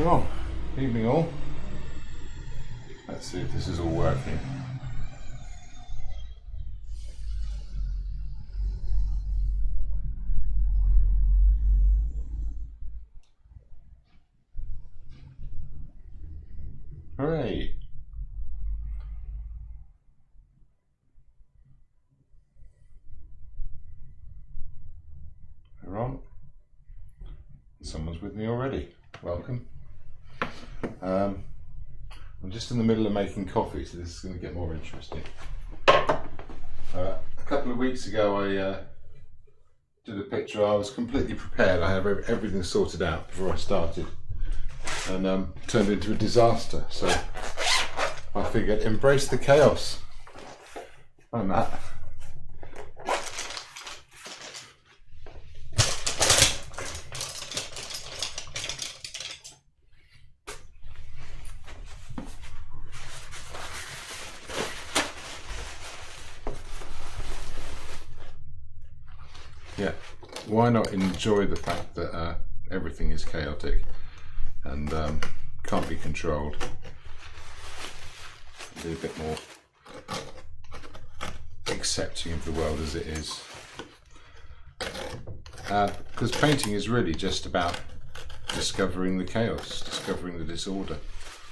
Well, evening all. Let's see if this is all working. Hooray! We're on. Someone's with me already. Welcome. I'm just in the middle of making coffee, so this is going to get more interesting. A couple of weeks ago I did a picture. I was completely prepared. I had everything sorted out before I started, and turned into a disaster. So I figured, embrace the chaos. Hi Matt. Yeah, why not enjoy the fact that everything is chaotic and can't be controlled? Be a bit more accepting of the world as it is. Because painting is really just about discovering the chaos, discovering the disorder.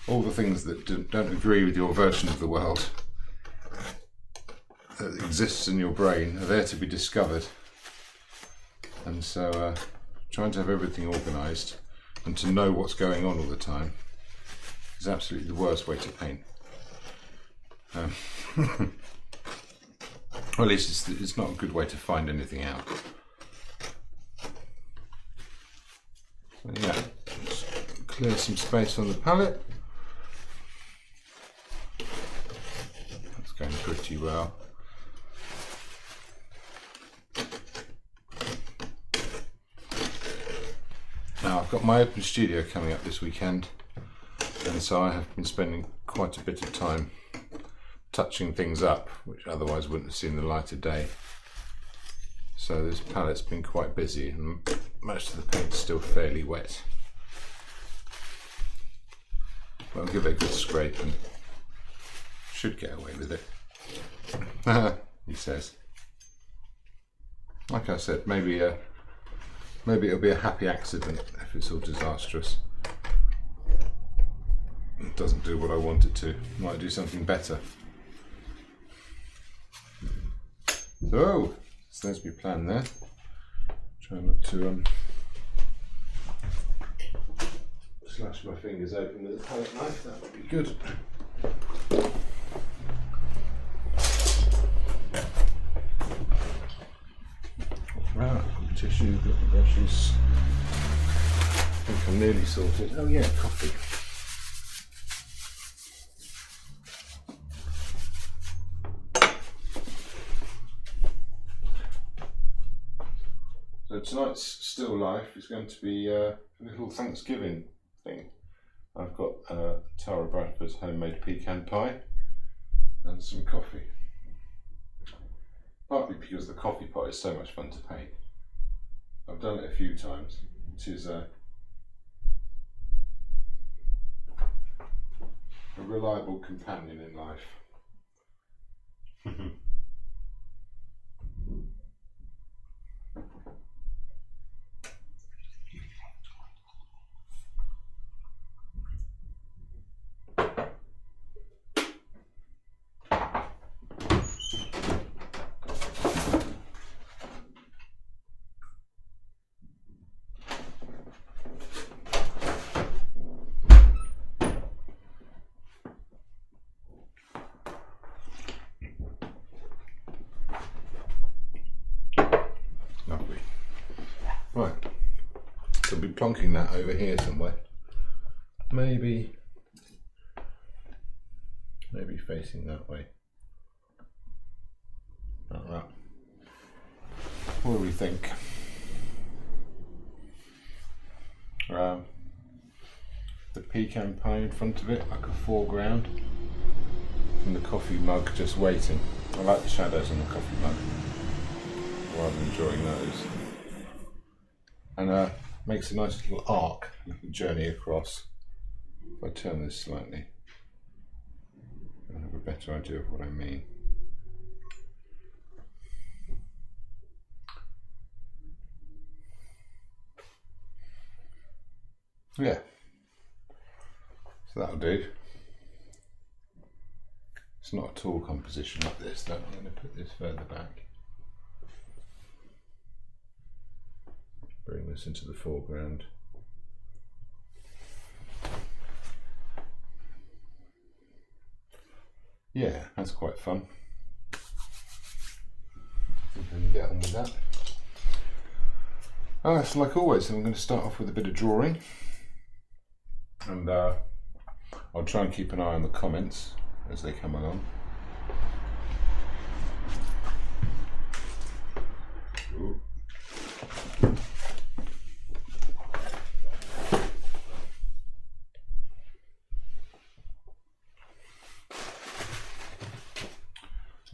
All the things that don't agree with your version of the world that exists in your brain are there to be discovered. And so trying to have everything organised and to know what's going on all the time is absolutely the worst way to paint. Or at least it's not a good way to find anything out. So yeah, just clear some space on the palette. That's going pretty well. Now I've got my open studio coming up this weekend, and so I have been spending quite a bit of time touching things up which otherwise wouldn't have seen the light of day. So this palette's been quite busy and most of the paint's still fairly wet. But I'll give it a good scrape and should get away with it. He says. Like I said, maybe it'll be a happy accident if it's all disastrous. It doesn't do what I want it to. Might do something better. So there's my plan there. Try not to slash my fingers open with a palette knife. That would be good. Right, got the tissue, got the brushes. I think I'm nearly sorted. Oh yeah, coffee. So tonight's still life is going to be a little Thanksgiving thing. I've got Tara Bradford's homemade pecan pie and some coffee. Partly because the coffee pot is so much fun to paint. I've done it a few times. It is a reliable companion in life. Right, so I'll be plonking that over here somewhere. Maybe facing that way. Like that. What do we think? The pecan pie in front of it, like a foreground, and the coffee mug just waiting. I like the shadows on the coffee mug, rather than enjoying those. And makes a nice little arc you can journey across. turn this slightly, I'll have a better idea of what I mean. Yeah, so that'll do. It's not a tall composition like this though. I'm going to put this further back. Bring this into the foreground. Yeah, that's quite fun. I think I can get on with that. So like always, I'm going to start off with a bit of drawing, and I'll try and keep an eye on the comments as they come along. Ooh.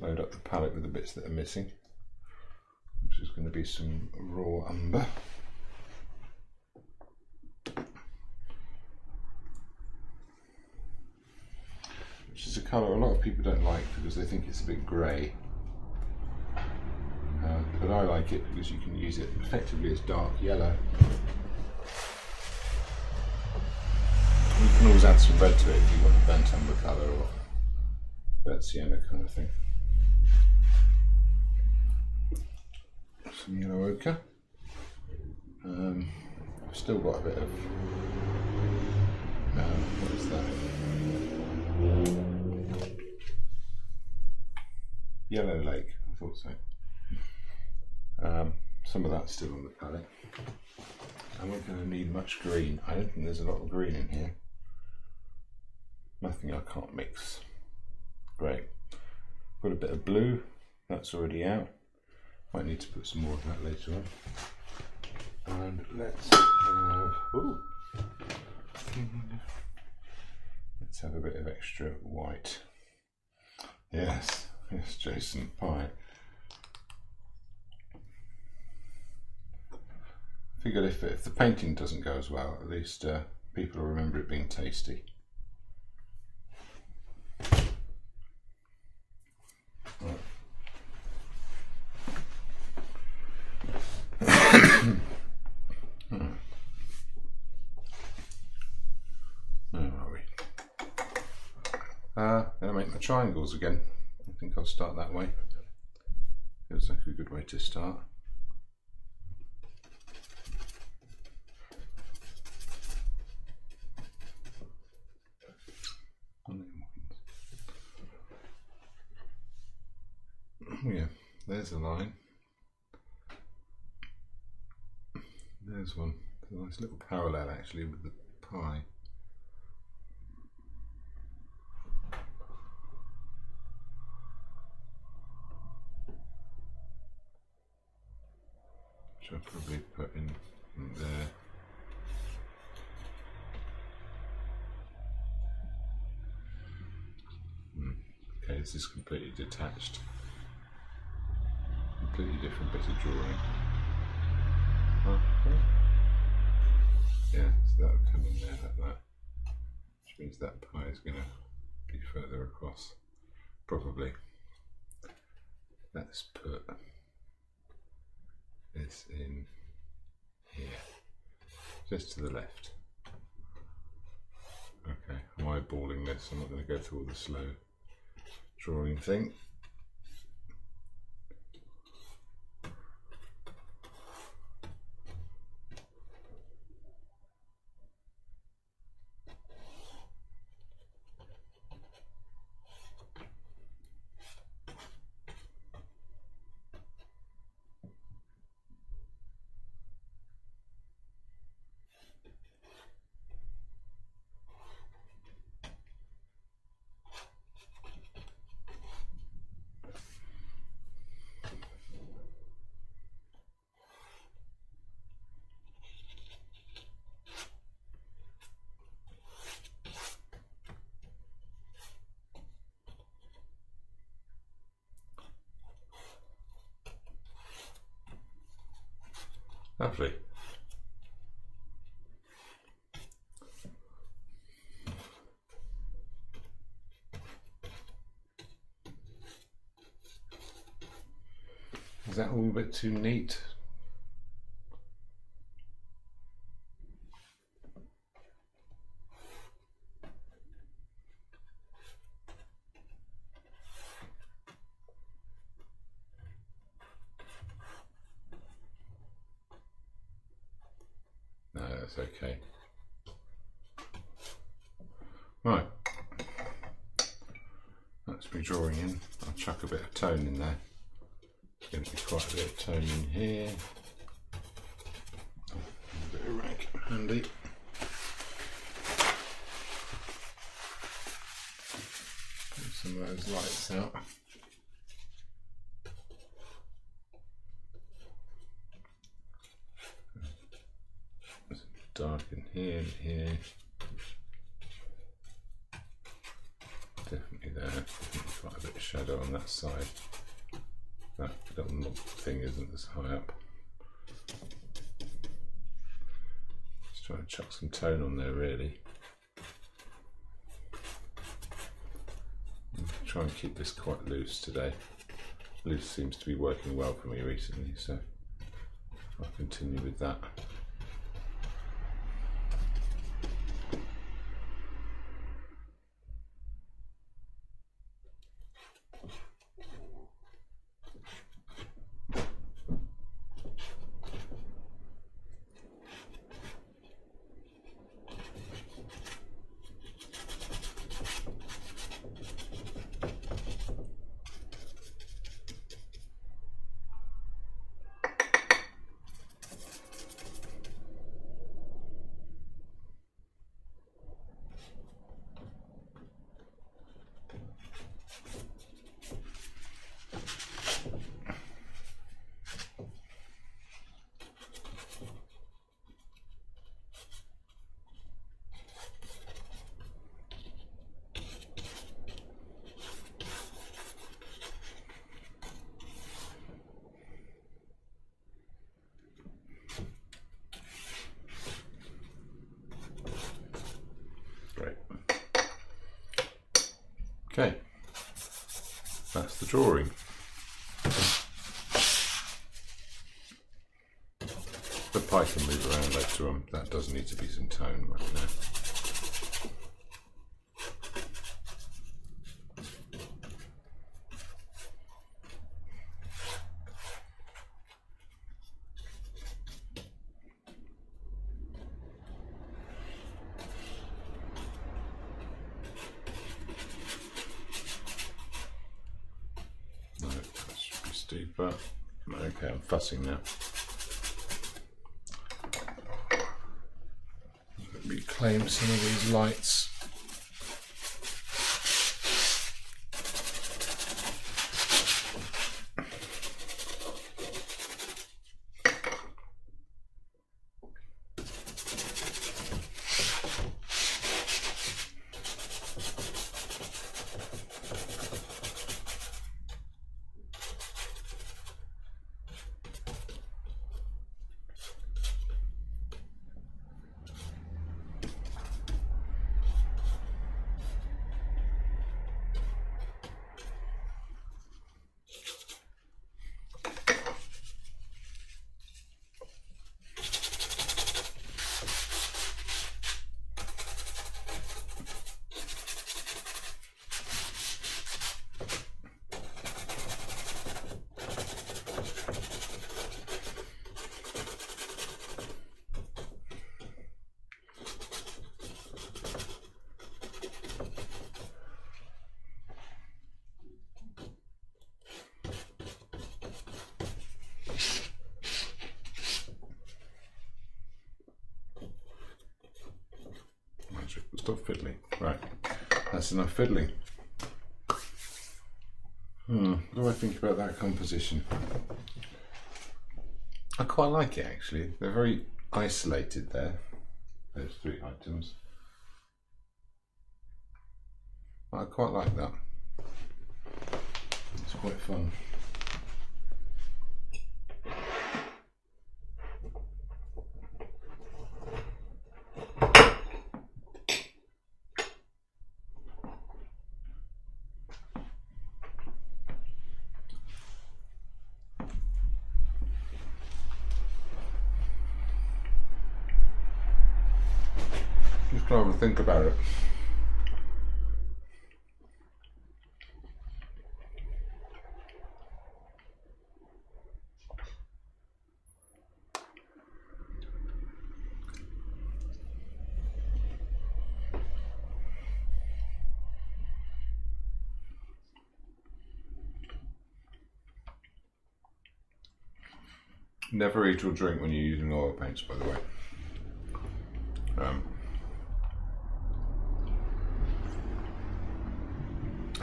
Load up the palette with the bits that are missing, which is going to be some raw umber. Which is a colour a lot of people don't like because they think it's a bit grey. But I like it because you can use it effectively as dark yellow. You can always add some red to it if you want a burnt umber colour or burnt sienna kind of thing. Some yellow ochre. I've still got a bit of what is that? Yellow lake, I thought so. Some of that's still on the palette. And we're going to need much green. I don't think there's a lot of green in here. Nothing I can't mix. Great. Got a bit of blue, that's already out. Might need to put some more of that later on. And let's have a bit of extra white. Yes, yes, Jason pie. Figured if the painting doesn't go as well, at least people will remember it being tasty. Right. Where are we? Gonna make my triangles again. I think I'll start that way. Feels like a good way to start. Yeah, there's a line. There's one. There's a nice little parallel actually with the pie. Which I'll probably put in there. Okay, this is completely detached. Completely different bit of drawing. Yeah, so that would come in there like that. Which means that pie is going to be further across. Probably. Let's put this in here. Just to the left. Okay, I'm eyeballing this. I'm not going to go through all the slow drawing thing. Lovely. Is that all a bit too neat? No, that's okay. Right, that's me drawing in. I'll chuck a bit of tone in there. There's going to be quite a bit of tone in here. Oh, a bit of rag handy. Get some of those lights out. Dark in here and here. Definitely there. Definitely quite a bit of shadow on that side. That little thing isn't as high up. Just trying to chuck some tone on there really. Try and keep this quite loose today. Loose seems to be working well for me recently, so I'll continue with that. Okay, that's the drawing. The pie can move around later on. That does need to be some tone right now. But okay, I'm fussing now. Reclaim some of these lights. Stop fiddling. Right, that's enough fiddling. What do I think about that composition? I quite like it actually. They're very isolated there, those three items. I quite like that. It's quite fun. I'll have a think about it. Never eat or drink when you're using oil paints, by the way.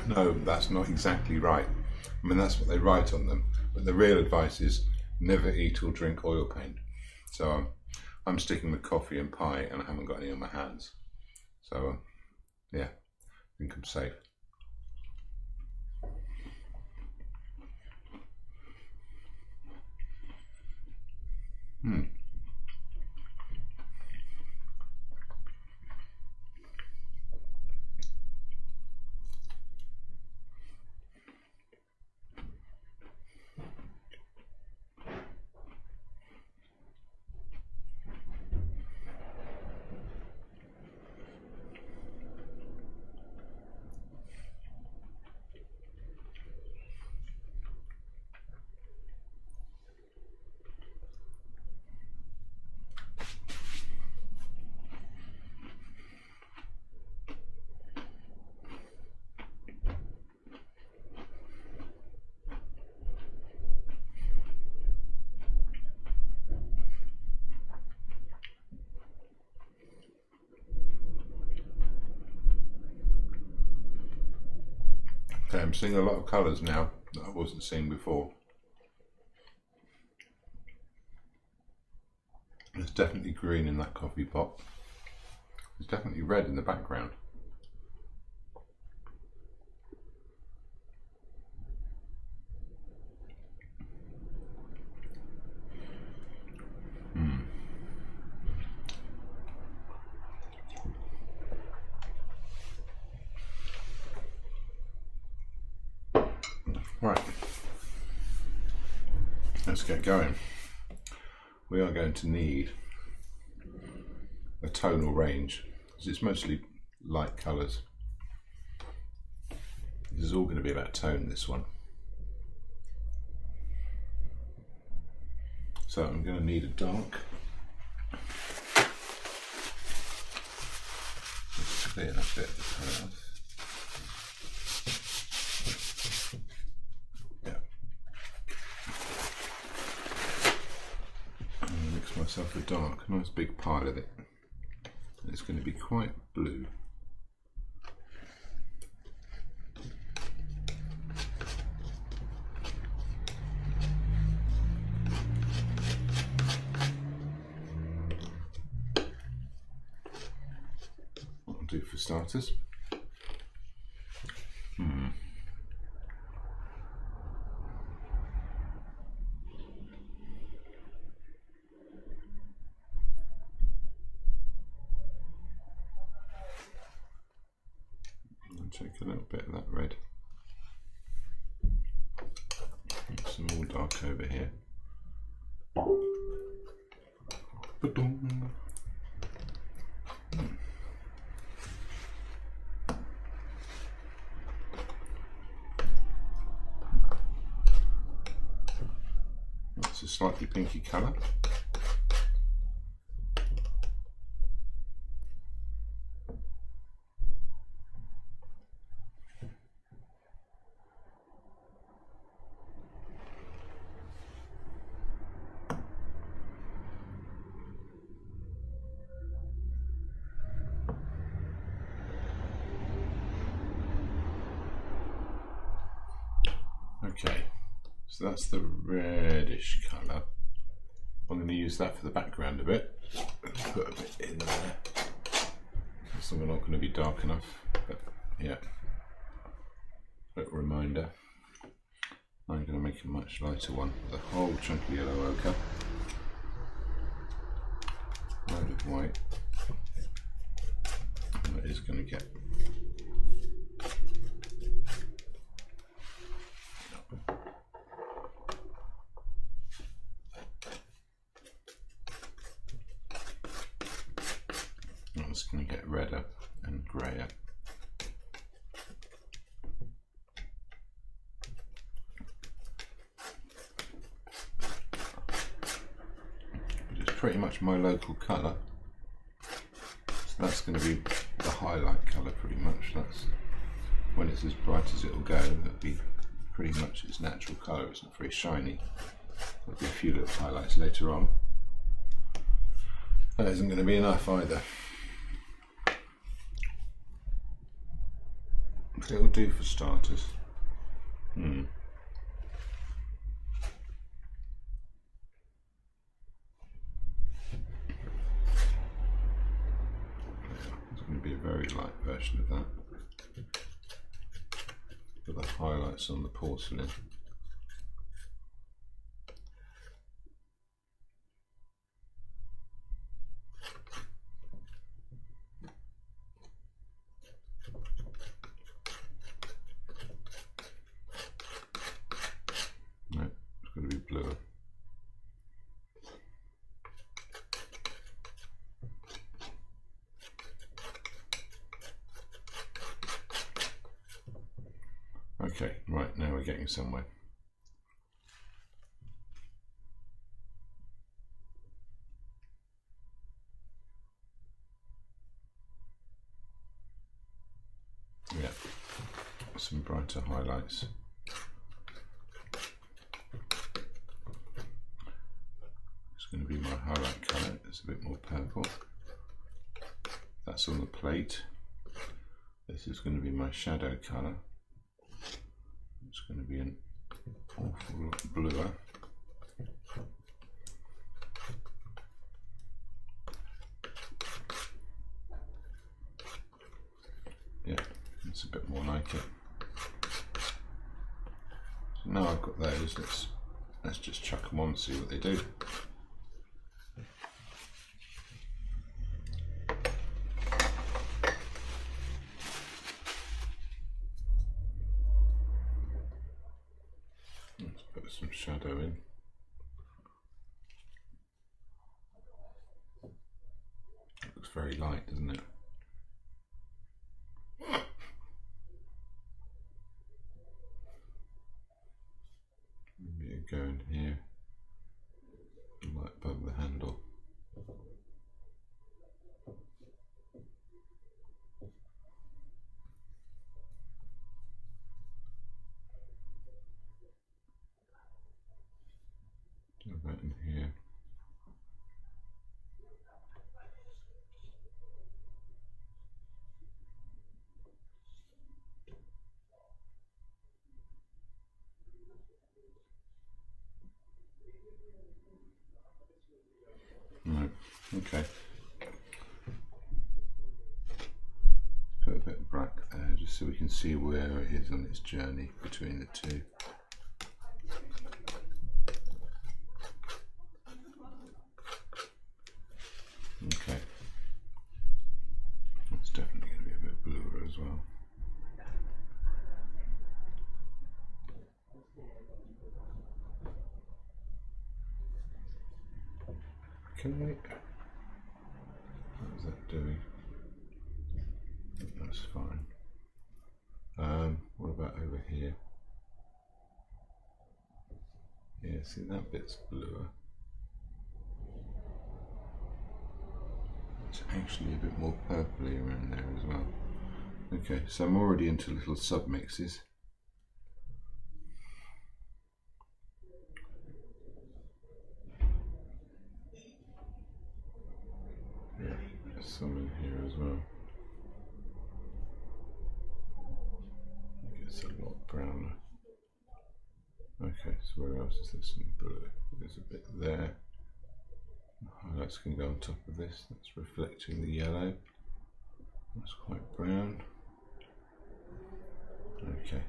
No, that's not exactly right. I mean, that's what they write on them, but the real advice is never eat or drink oil paint. So I'm sticking with coffee and pie, and I haven't got any on my hands. So yeah, I think I'm safe. Okay, I'm seeing a lot of colours now that I wasn't seeing before. There's definitely green in that coffee pot. There's definitely red in the background. Right, let's get going. We are going to need a tonal range, because it's mostly light colours. This is all going to be about tone, this one. So I'm going to need a dark. Let's clear that bit of the colour off. Myself a dark, nice big pile of it. It's going to be quite blue. What I'll do for starters. Take a little bit of that red. Some more dark over here. That's a slightly pinky colour. Okay, so that's the reddish colour. I'm going to use that for the background a bit. Put a bit in there. So we're not going to be dark enough, but yeah. Little reminder. I'm going to make a much lighter one with a whole chunk of yellow ochre. Load of white. And that is going to get redder and greyer. It's pretty much my local colour. So that's going to be the highlight colour pretty much. That's when it's as bright as it'll go, it'll be pretty much its natural colour. It's not very shiny. There'll be a few little highlights later on. That isn't going to be enough either. But it'll do for starters. It's going to be a very light version of that. Put the highlights on the porcelain. No, it's going to be bluer. Okay, right, now we're getting somewhere. Yeah, some brighter highlights. It's going to be my highlight colour. It's a bit more purple. That's on the plate. This is going to be my shadow colour. It's going to be an awful lot bluer. Yeah, it's a bit more like it. So now I've got those, let's just chuck them on and see what they do. Let's put some shadow in. It looks very light, doesn't it? Maybe go in here, right above the handle. Do that in here. Right, okay. Put a bit of black there just so we can see where it is on its journey between the two. Okay. It's definitely going to be a bit bluer as well. Can we? What is that doing? That's fine. What about over here? Yeah, see that bit's bluer. It's actually a bit more purpley around there as well. Okay, so I'm already into little submixes. Yeah, there's some in here as well. It gets a lot browner. Okay, so where else is there some blue? There's a bit there. The highlights can go on top of this. That's reflecting the yellow. That's quite brown. Okay.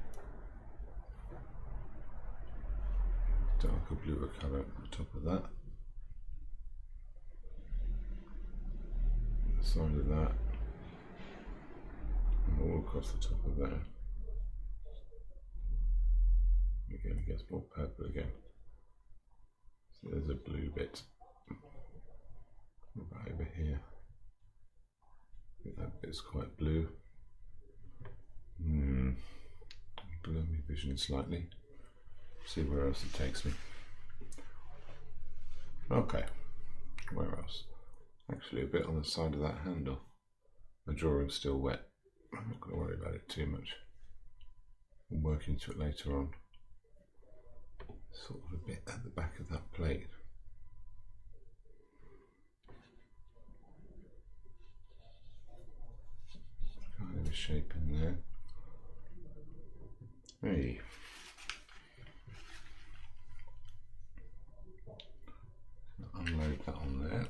Darker bluer colour on top of that. The side of that. And all across the top of there. Again, it gets more purple again. So there's a blue bit. What about over here? think that bit's quite blue. Blur my vision slightly. See where else it takes me. Okay, where else? Actually a bit on the side of that handle. The drawing's still wet. I'm not going to worry about it too much. We'll work into it later on. Sort of a bit at the back of that plate. Kind of a shape in there. Hey. Unload that on there.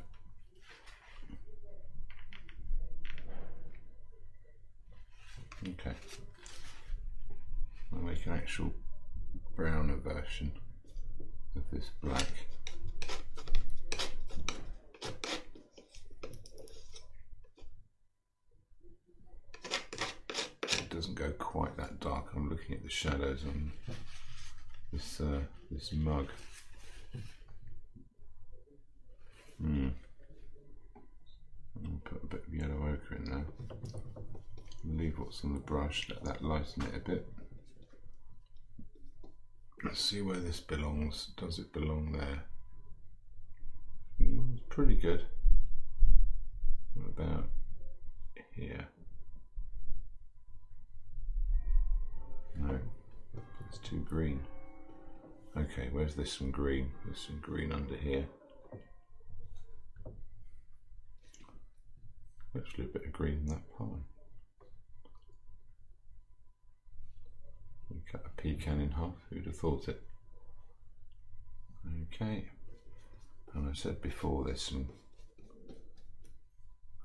Okay. I'll make an actual browner version of this black. It doesn't go quite that dark. I'm looking at the shadows on this this mug. I'll put a bit of yellow ochre in there. Leave what's on the brush, let that lighten it a bit. Let's see where this belongs. Does it belong there? It's pretty good. What about here? No, it's too green. Okay, where's this some green? There's some green under here. Actually a bit of green in that pine. We cut a pecan in half, who'd have thought it? Okay, and I said before there's some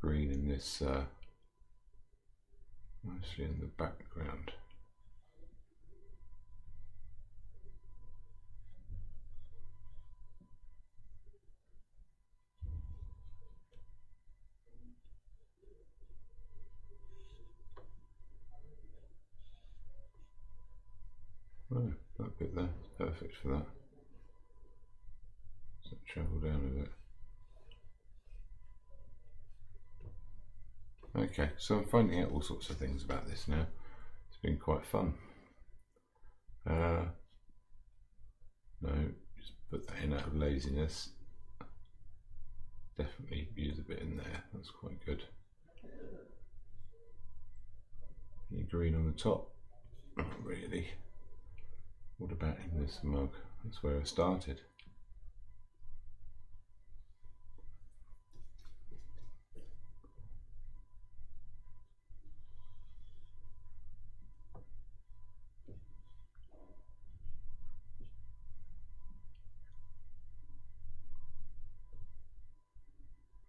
green in this, mostly in the background. Oh, that bit there is perfect for that. So travel down a bit. Okay, so I'm finding out all sorts of things about this now. It's been quite fun. No, just put that in out of laziness. Definitely use a bit in there, that's quite good. Any green on the top? Not really. What about in this mug? That's where I started.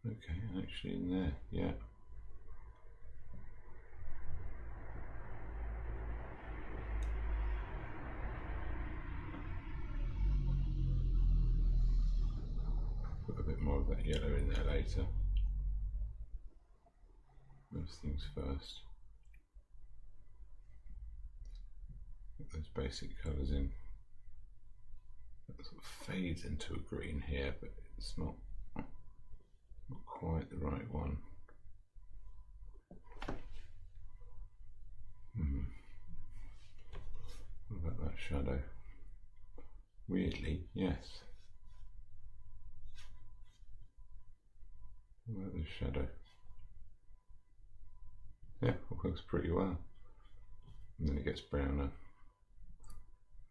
Okay, actually in there, yeah. Put a bit more of that yellow in there later. Those things first. Get those basic colours in. That sort of fades into a green here, but it's not quite the right one. What about that shadow? Weirdly, yes. What about this shadow? Yeah, it works pretty well. And then it gets browner.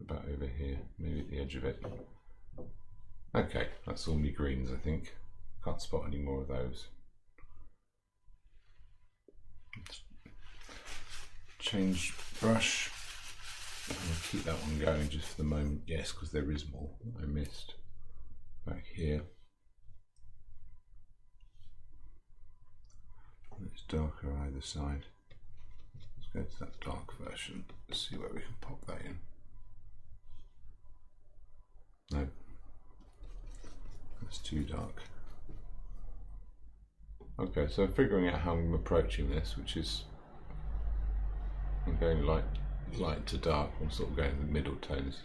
About over here, maybe at the edge of it. Okay, that's all my greens, I think. Can't spot any more of those. Let's change brush. I'm going to keep that one going just for the moment. Yes, because there is more I missed back here. It's darker either side. Let's go to that dark version. Let's see where we can pop that in. No, that's too dark. Okay, so figuring out how I'm approaching this, which is I'm going light to dark. I'm sort of going the middle tones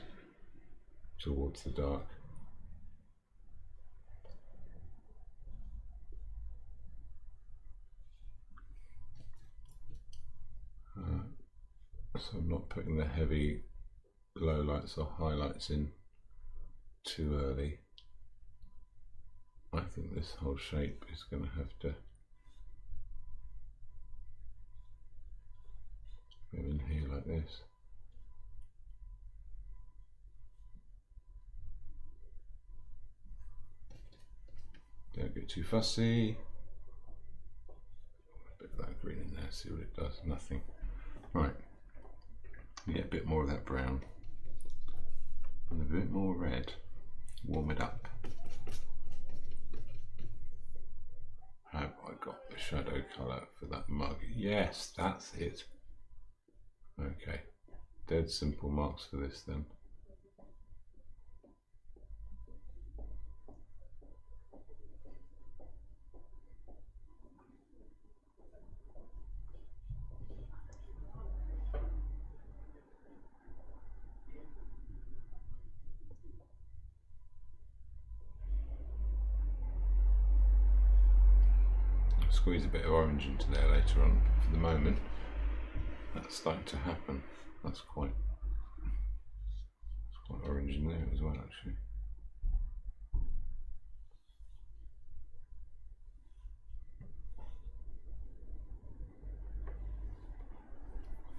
towards the dark. So I'm not putting the heavy lowlights or highlights in too early. I think this whole shape is going to have to go in here like this. Don't get too fussy. A bit of that green in there, see what it does. Nothing. Right. Get a bit more of that brown and a bit more red. Warm it up. Have I got the shadow colour for that mug? Yes, that's it. Okay, dead simple marks for this then. Squeeze a bit of orange into there later on. For the moment, that's starting to happen. That's quite orange in there as well, actually.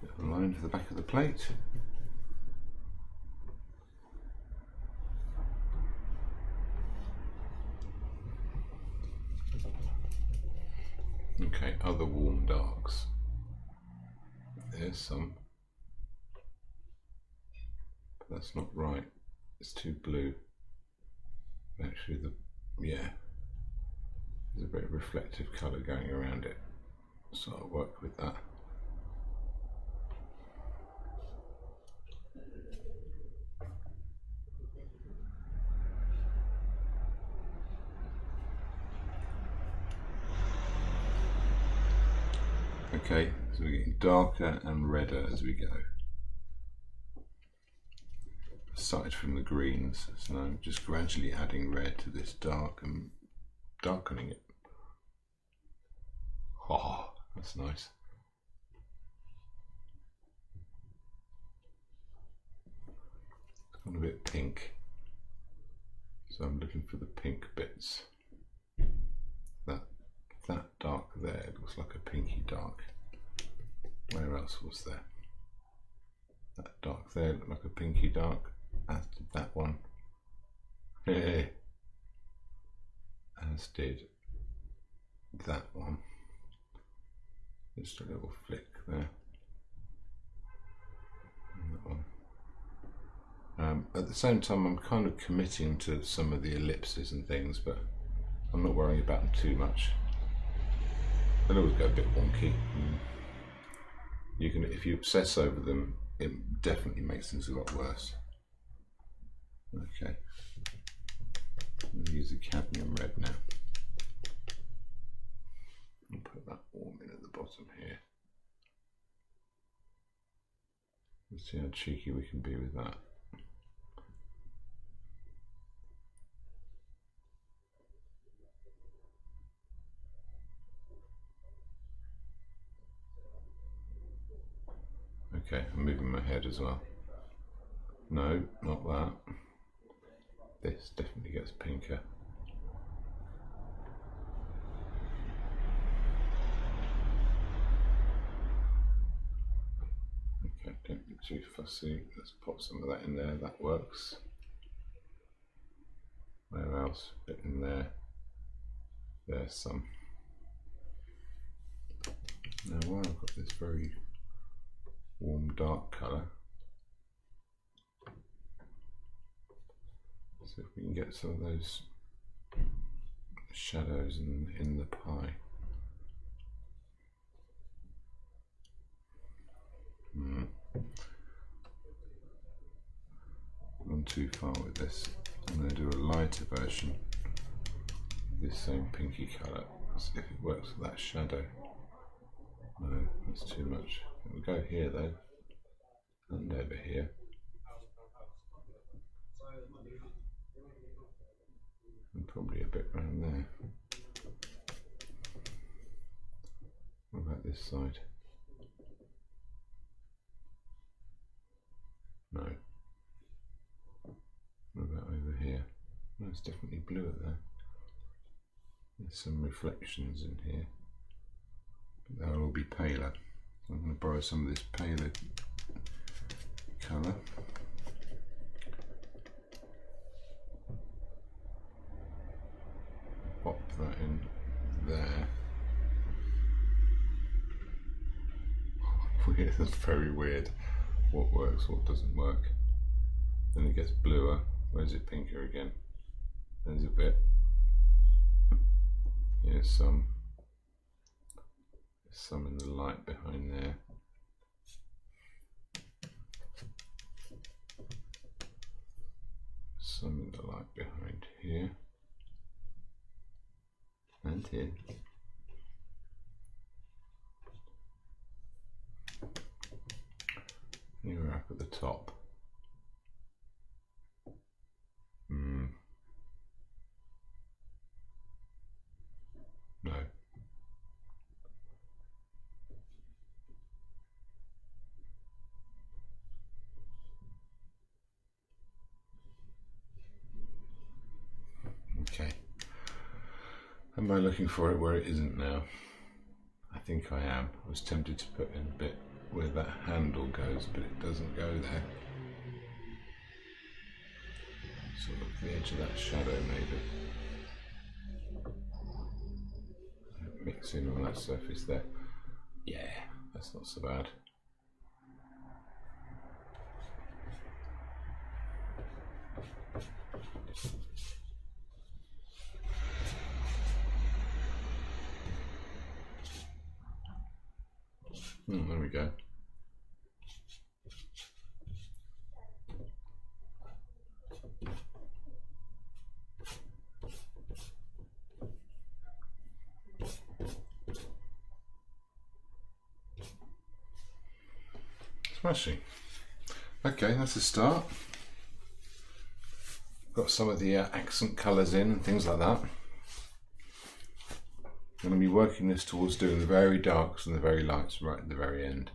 Bit of a line to the back of the plate. Okay, other warm darks. There's some, but that's not right. It's too blue. Actually, there's a bit of reflective colour going around it, so I'll work with that. Okay, so we're getting darker and redder as we go. Aside from the greens, so I'm just gradually adding red to this dark and darkening it. Oh, that's nice. It's gone a bit pink, so I'm looking for the pink bits. That dark there looks like a pinky dark. Where else was there? That dark there looked like a pinky dark, as did that one. As did that one. Just a little flick there. And that one. At the same time, I'm kind of committing to some of the ellipses and things, but I'm not worrying about them too much. They'll always go a bit wonky. You can, if you obsess over them, it definitely makes things a lot worse. Okay, I'm going to use the cadmium red now. I'll put that warm in at the bottom here. Let's see how cheeky we can be with that. Okay, I'm moving my head as well. No, not that. This definitely gets pinker. Okay, don't be too fussy. Let's pop some of that in there. That works. Where else? A bit in there. There's some. Now, while I've got this very warm dark colour, see if we can get some of those shadows in the pie. Gone too far with this. I'm going to do a lighter version of this same pinky colour. See if it works with that shadow. No, that's too much. We'll go here though, and over here. And probably a bit around there. What about this side? There's definitely blue at there. There's some reflections in here, but they'll all be paler. I'm going to borrow some of this paler colour. Pop that in there. Weird, that's very weird. What works, what doesn't work. Then it gets bluer. Where's it pinker again? There's a bit. Here's some. There's some in the light behind there. Some in the light behind here. And here. Anywhere up at the top. No. Okay. Am I looking for it where it isn't now? I think I am. I was tempted to put in a bit where that handle goes, but it doesn't go there. Sort of the edge of that shadow, maybe. Mix in on that surface there. Yeah, that's not so bad. There we go. Smashing. Okay, that's a start. Got some of the accent colours in and things like that. I'm going to be working this towards doing the very darks and the very lights right at the very end.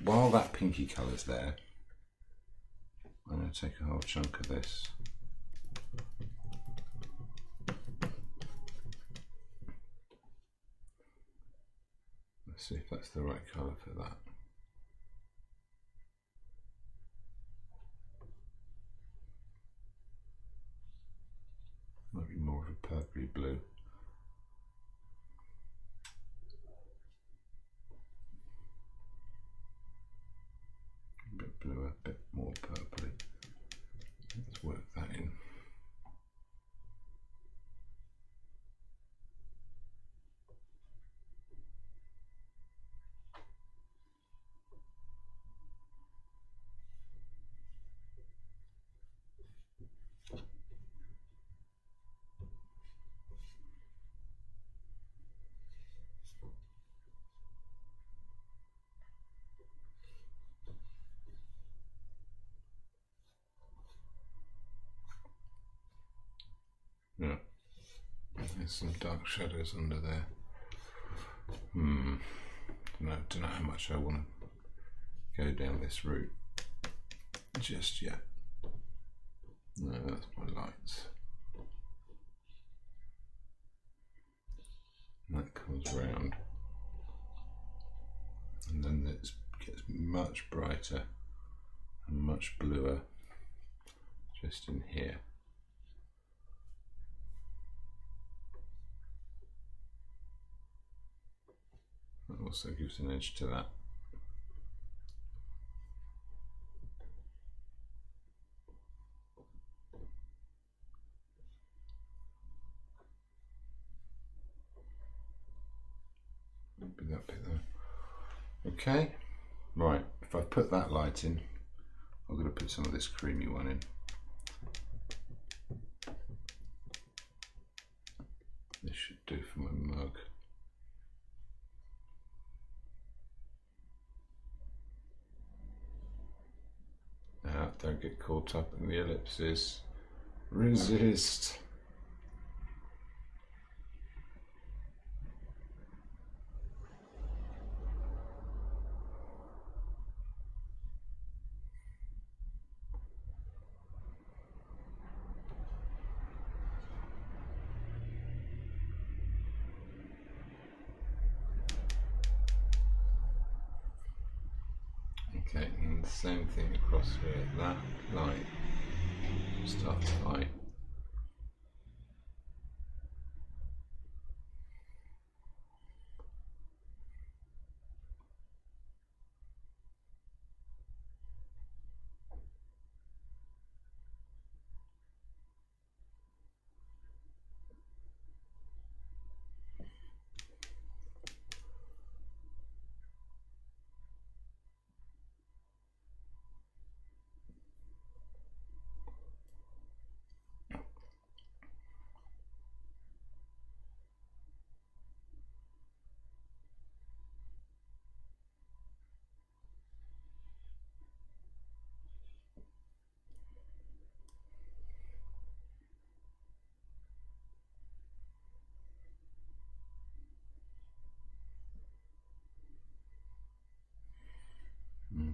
While that pinky colour's there, I'm going to take a whole chunk of this. Let's see if that's the right colour for that. Might be more of a purpley blue. A bit bluer, a bit more purpley. Let's work that in. Yeah, there's some dark shadows under there. Don't know how much I want to go down this route just yet. No, that's my lights. And that comes round, and then it gets much brighter and much bluer just in here. That also gives an edge to that. Maybe that bit there. Okay, right, if I put that light in, I'm going to put some of this creamy one in. This should do for my mug. Now, don't get caught up in the ellipses. Resist. Okay, and the same thing across here. That line starts high.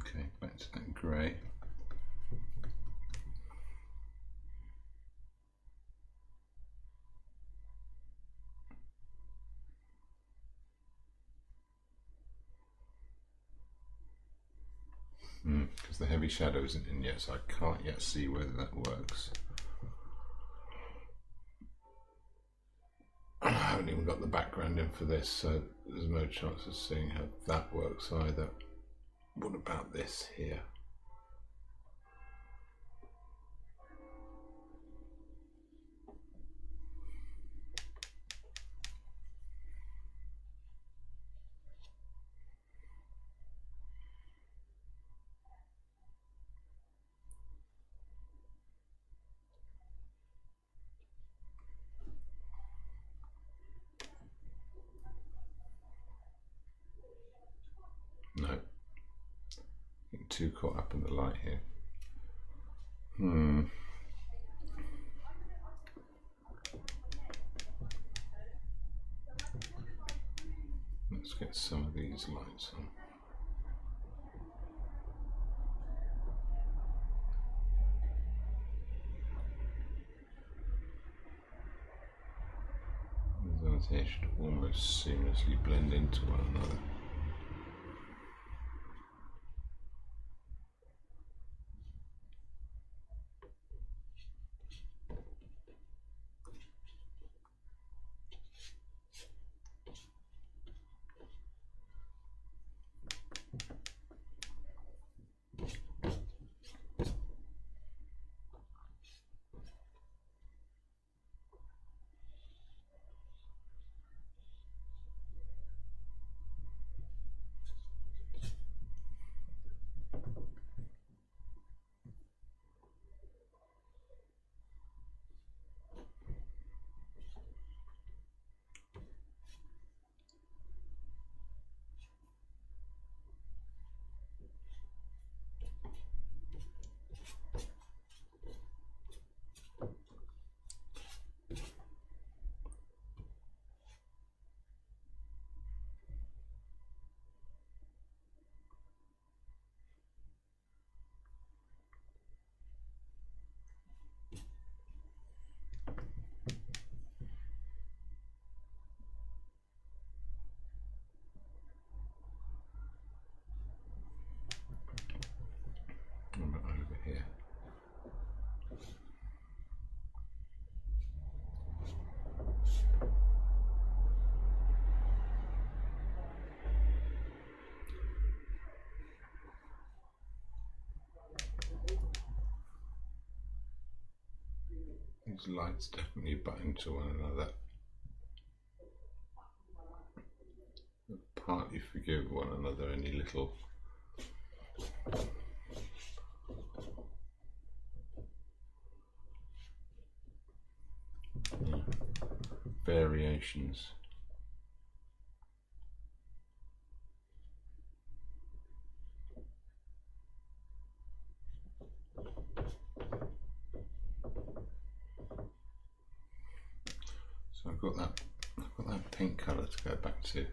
Okay, back to that grey. Because the heavy shadow isn't in yet, so I can't yet see whether that works. I haven't even got the background in for this, so there's no chance of seeing how that works either. What about this here? No. Getting too caught up in the light here. Let's get some of these lights on. Those here should almost seamlessly blend into one another. Over here. These lights definitely butt into one another. They partly forgive one another any little variations. So I've got that pink colour to go back to.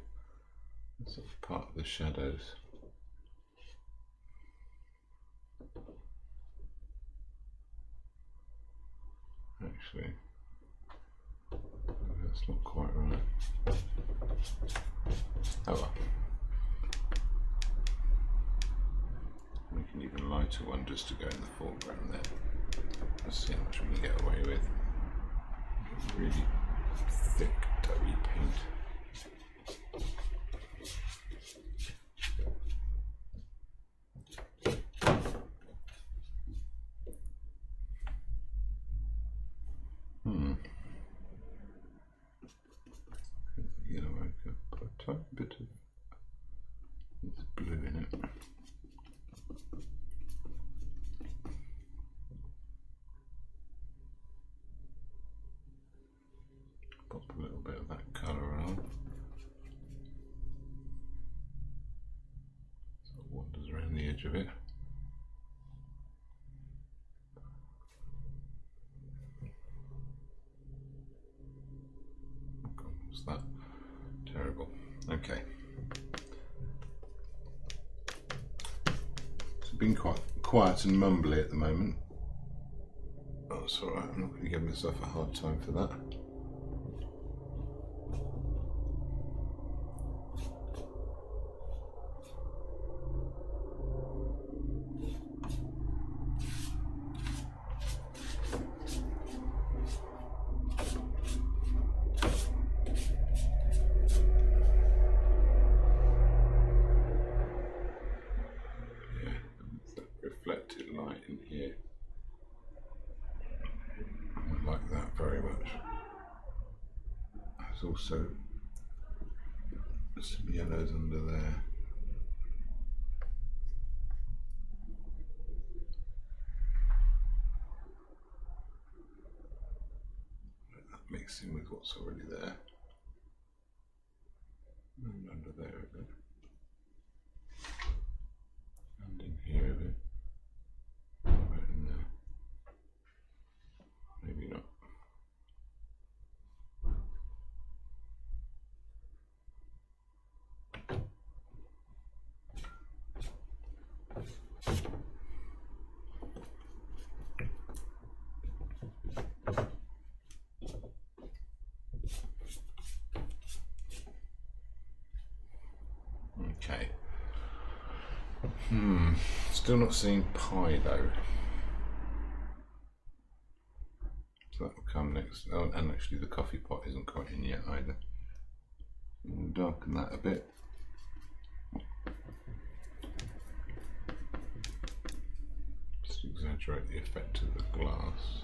That's sort of part of the shadows. Actually, that's not quite right. Oh well. an even lighter one just to go in the foreground there. Let's see how much we can get away with. Really thick, doughy paint. You know, I could put a tiny bit of this blue in it. Pop a little bit of that colour on. So it wanders around the edge of it. What's that? Terrible. Okay. It's been quite quiet and mumbly at the moment. Oh, it's alright, I'm not going to give myself a hard time for that. Reflected light in here. I like that very much. There's also some yellows under there. Let that mix in with what's already there. And under there a bit. And in here a bit. Right in there. Maybe not. Okay. Still not seeing pie though. So that will come next. Oh, and actually the coffee pot isn't quite in yet either. We'll darken that a bit. Just exaggerate the effect of the glass.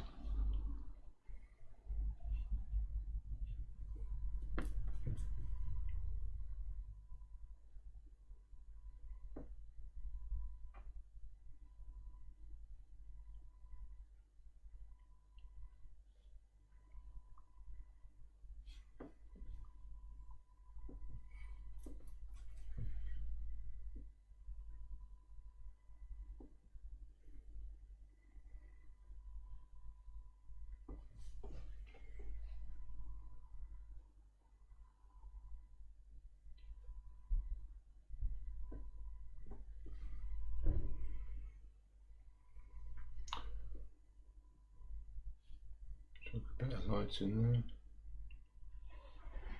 Chuck a bit of light in there.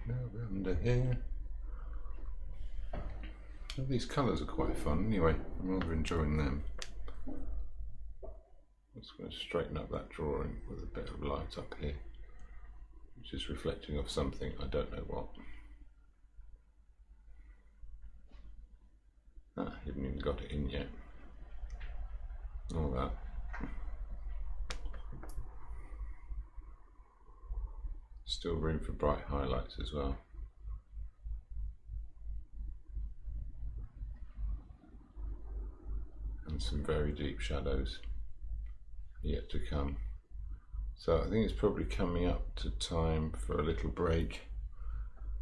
Now we're under here. Well, these colours are quite fun anyway. I'm rather enjoying them. I'm just going to straighten up that drawing with a bit of light up here, which is reflecting off something, I don't know what. Ah, haven't even got it in yet. All that. Still room for bright highlights as well. And some very deep shadows yet to come. So I think it's probably coming up to time for a little break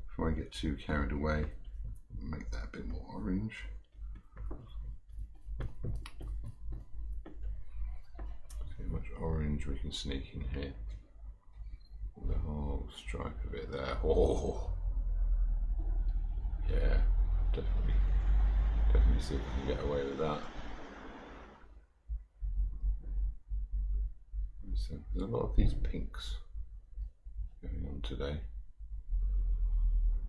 before I get too carried away. Make that a bit more orange. See how much orange we can sneak in here. The whole stripe of it there. Oh, yeah, definitely see if I can get away with that. So there's a lot of these pinks going on today.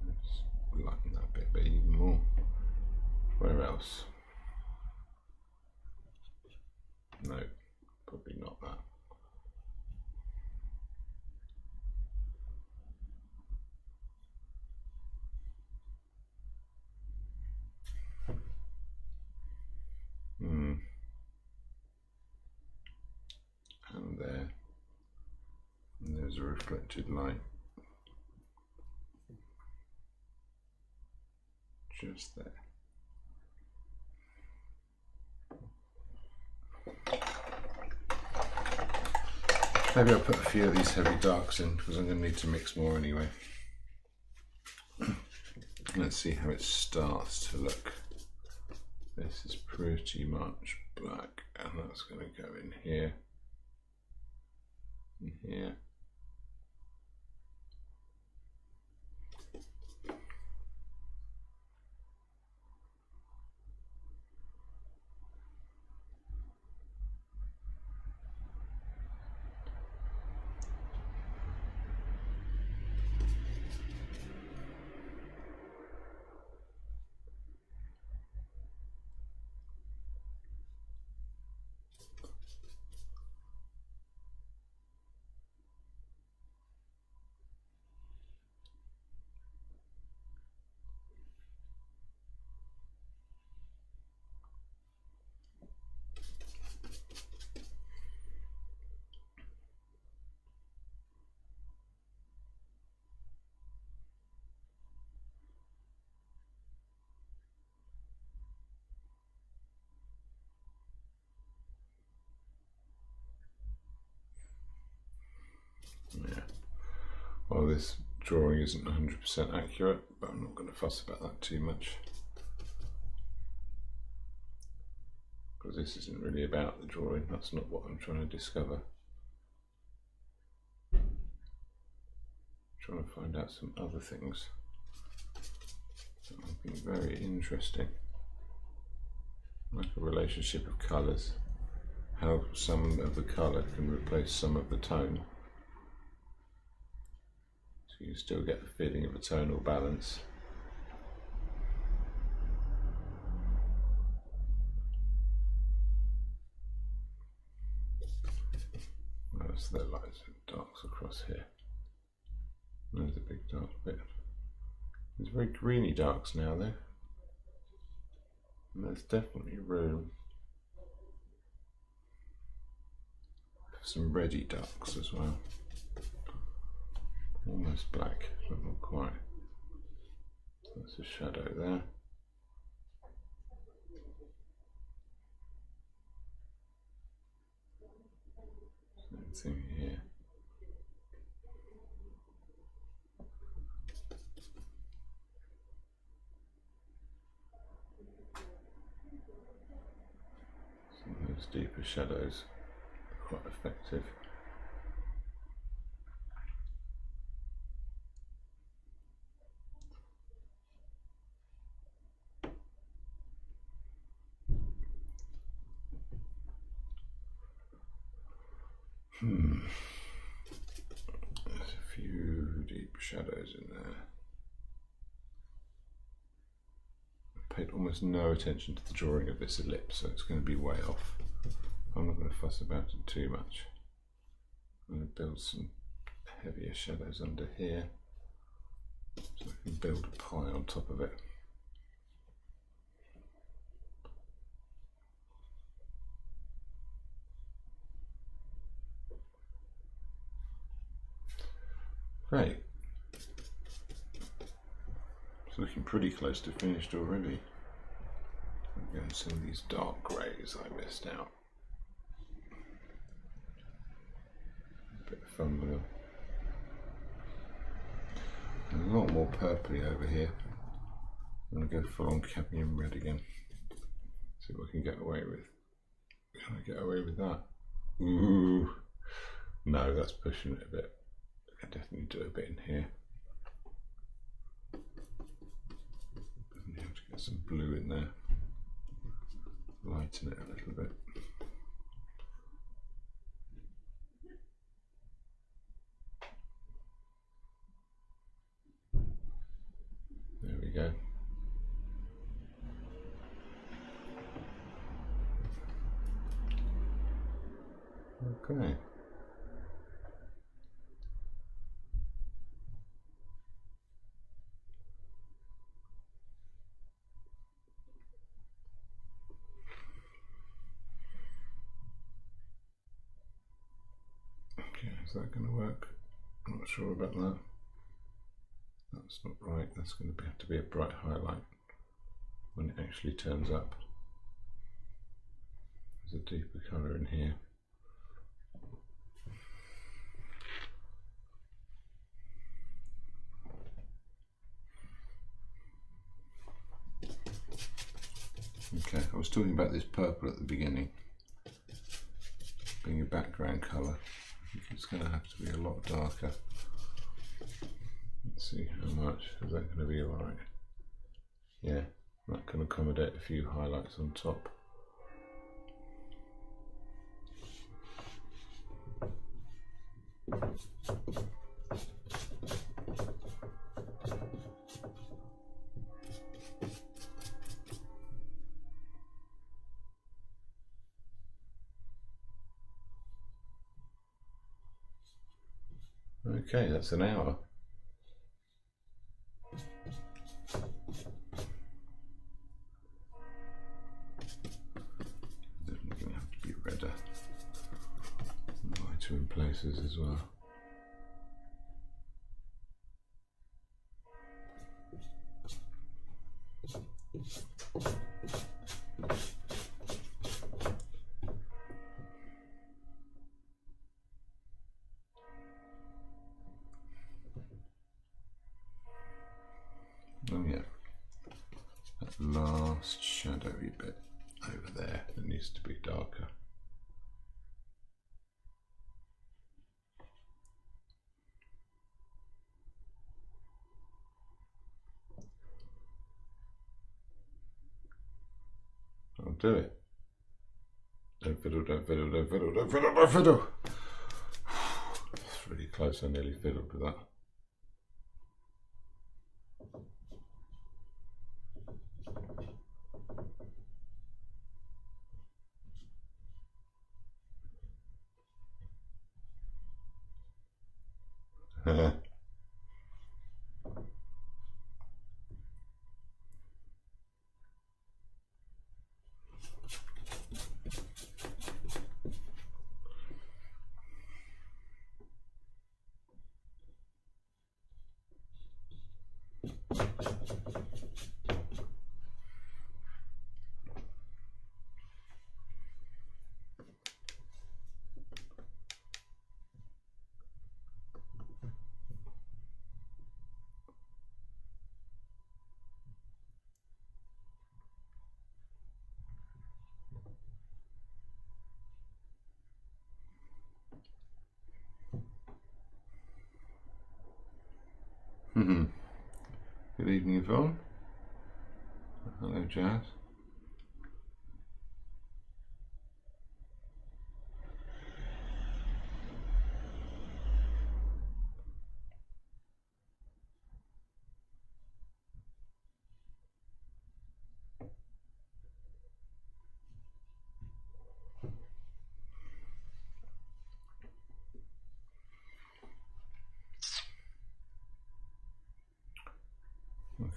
Let's lighten that bit even more. Where else? not that. And there, and there's a reflected light just there. Maybe I'll put a few of these heavy darks in because I'm going to need to mix more anyway. Let's see how it starts to look. This is pretty much black, and that's going to go in here, and here. Yeah, well, this drawing isn't 100% accurate, but I'm not going to fuss about that too much, because this isn't really about the drawing. That's not what I'm trying to discover. I'm trying to find out some other things that might be very interesting, like a relationship of colours, how some of the colour can replace some of the tone. You still get the feeling of a tonal balance. That's the lights and darks across here. There's a big dark bit. There's very greeny darks now though. And there's definitely room for some reddy darks as well. Almost black, but not quite. That's a shadow there. Same thing here. Some of those deeper shadows are quite effective. There's a few deep shadows in there. I paid almost no attention to the drawing of this ellipse, so it's going to be way off. I'm not going to fuss about it too much. I'm going to build some heavier shadows under here, so I can build a pie on top of it. Great. It's looking pretty close to finished already. I'm getting some of these dark greys I missed out. A bit of fun with them. And a lot more purpley over here. I'm going to go full on cadmium red again. See what I can get away with. Can I get away with that? Ooh. No, that's pushing it a bit. I can definitely do a bit in here. Definitely have to get some blue in there. Lighten it a little bit. There we go. Okay. Okay, is that going to work? I'm not sure about that. That's not right. That's going to have to be a bright highlight when it actually turns up. There's a deeper colour in here. Okay, I was talking about this purple at the beginning being a background colour. I think it's going to have to be a lot darker. Let's see how much. Is that going to be alright? Yeah, that can accommodate a few highlights on top. Okay, that's an hour. Definitely going to have to be redder and lighter in places as well. Oh yeah, that last shadowy bit over there, it needs to be darker. I'll do it. Don't fiddle, don't fiddle, don't fiddle, don't fiddle, don't fiddle. It's really close, I nearly fiddled with that. Good evening, Yvonne. Hello, Jazz.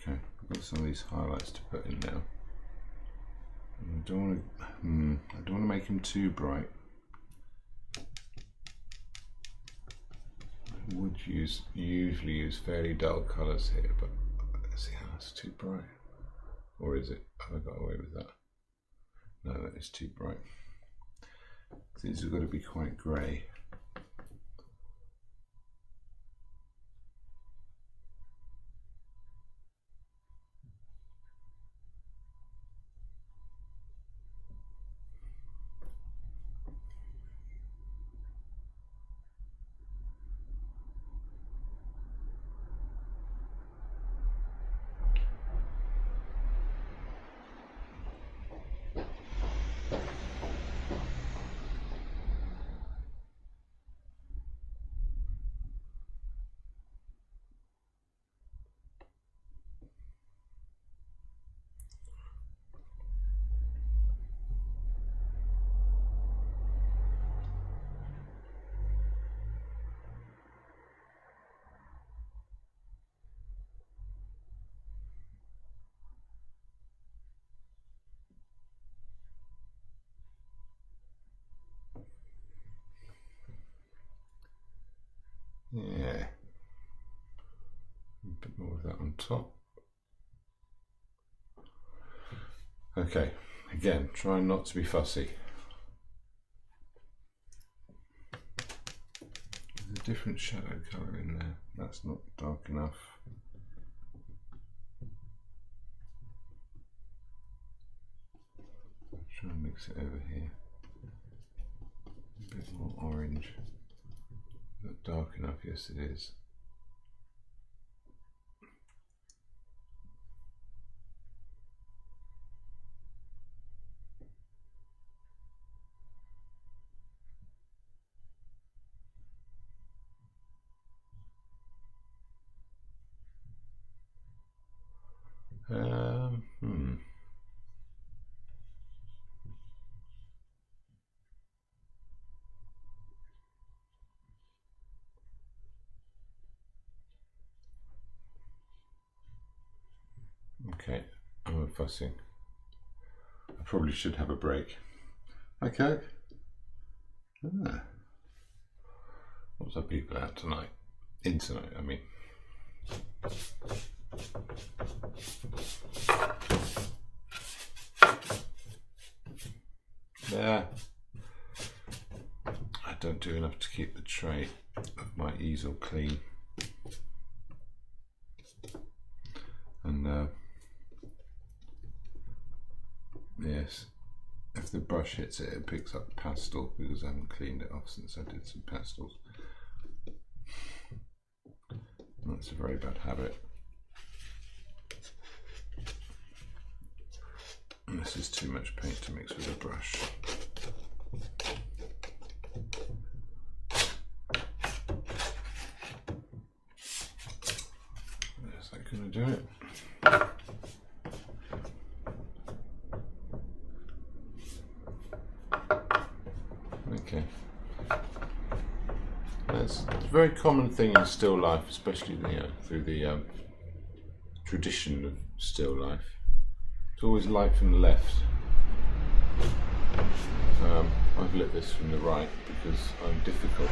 Okay, I've got some of these highlights to put in now. I don't want to make them too bright. I would usually use fairly dull colours here, but let's see how that's too bright. Or is it? Have I got away with that? No, that is too bright. These have got to be quite grey. more of that on top. Okay, again, try not to be fussy. There's a different shadow colour in there. That's not dark enough. Try and mix it over here. A bit more orange. Is that dark enough? Yes, it is. Okay, I'm fussing. I probably should have a break. Okay. What's our people out tonight? In tonight, I mean. There. I don't do enough to keep the tray of my easel clean. And yes, if the brush hits it, it picks up pastel because I haven't cleaned it off since I did some pastels. That's a very bad habit. And this is too much paint to mix with a brush. Is that going to do it? Okay. That's a very common thing in still life, especially through the tradition of still life. It's always light from the left. I've lit this from the right because I'm difficult.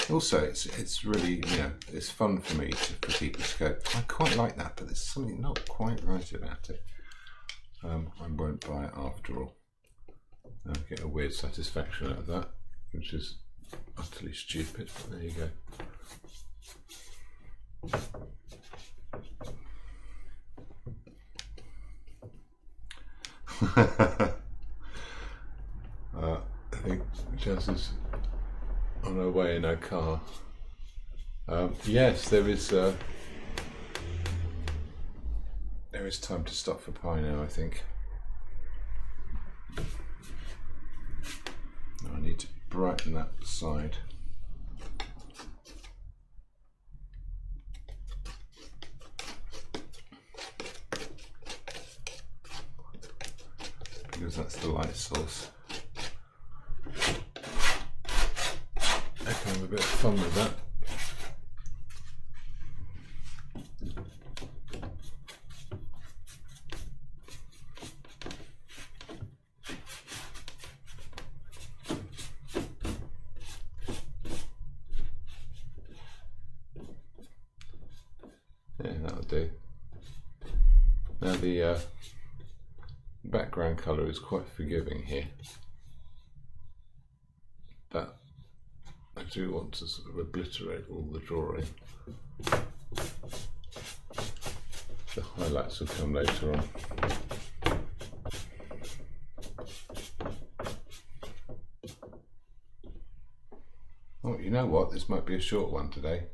Also, it's really, it's fun for me for people to go, I quite like that, but there's something not quite right about it. I won't buy it after all. I get a weird satisfaction out of that, which is utterly stupid, but there you go. I think Jazz is on her way in her car. Yes, there is time to stop for pie now, I think. I need to brighten that side. Because that's the light source. I can have a bit of fun with that. Yeah, that'll do. Now the background colour is quite forgiving here. But I do want to sort of obliterate all the drawing. The highlights will come later on. Oh, you know what? This might be a short one today.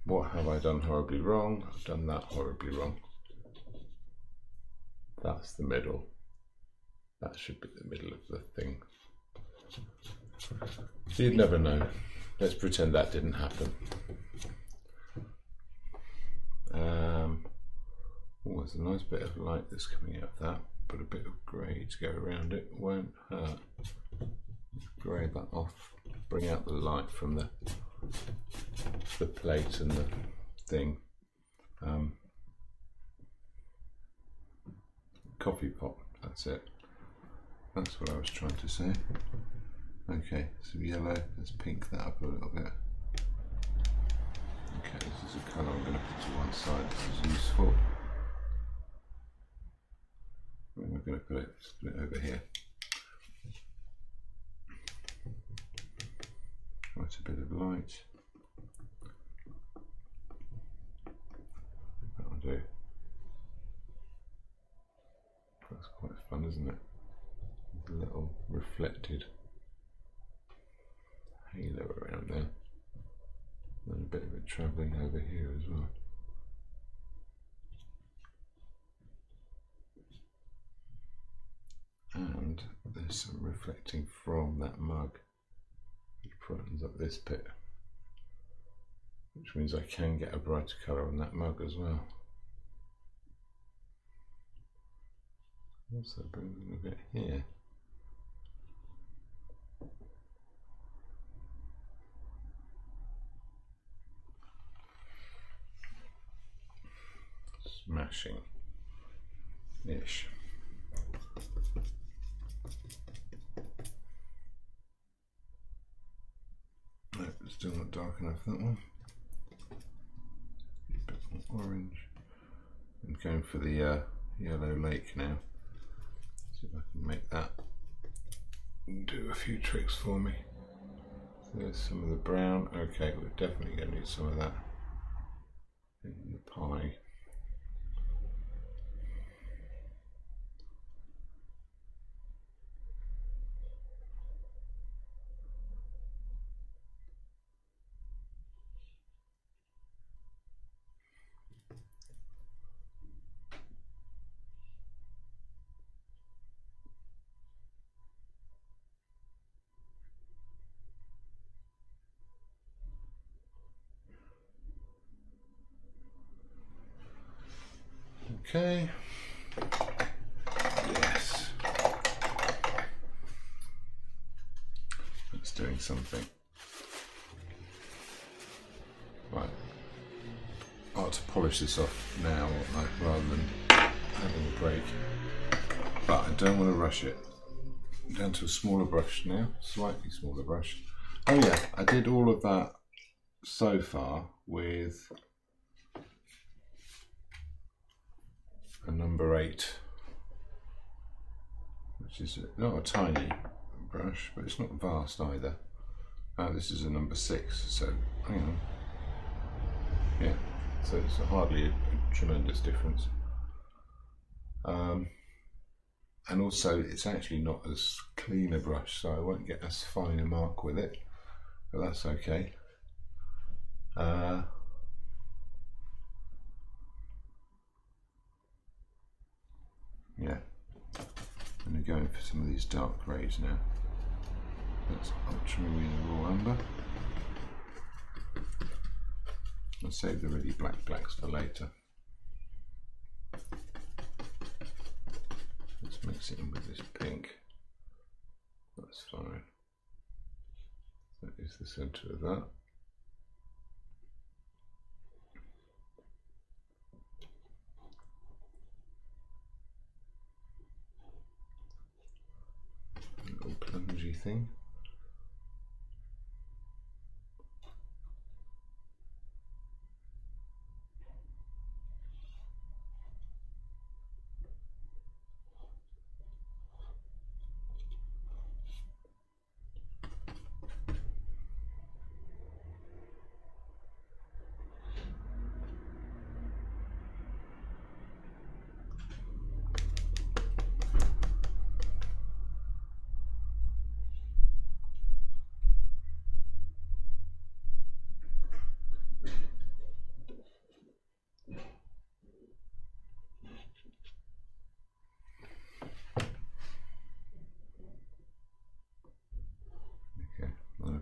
What have I done horribly wrong? I've done that horribly wrong. That's the middle. That should be the middle of the thing. You'd never know. Let's pretend that didn't happen. Oh, there's a nice bit of light that's coming out of that, but a bit of grey to go around it won't hurt. Grey that off, bring out the light from the plate and the thing. Coffee pot, that's it. That's what I was trying to say. Okay, some yellow, let's pink that up a little bit. Okay, this is a colour I'm going to put to one side, this is useful. And we're going to put it over here. Quite a bit of light. That'll do. That's quite fun, isn't it? With a little reflected halo around there. And a bit of it travelling over here as well. And there's some reflecting from that mug, which brightens up this bit, which means I can get a brighter colour on that mug as well. Also brings in a bit here. Smashing-ish. Nope, still not dark enough, that one. A bit more orange. I'm going for the yellow lake now. See if I can make that do a few tricks for me. So there's some of the brown. Okay, we're definitely going to need some of that in the pie. Okay. Yes. That's doing something. Right. I ought to polish this off now, rather than having a break. But I don't want to rush it. I'm down to a smaller brush now, slightly smaller brush. Oh yeah, I did all of that so far with a number 8, which is not a tiny brush, but it's not vast either. This is a number 6, so hang on. Yeah, so it's hardly a tremendous difference. And also it's actually not as clean a brush, so I won't get as fine a mark with it, but that's okay. Yeah, I'm going to go in for some of these dark greys now. That's ultramarine and raw amber. I'll save the really blacks for later. Let's mix it in with this pink. That's fine. That is the centre of that. A little plungy thing.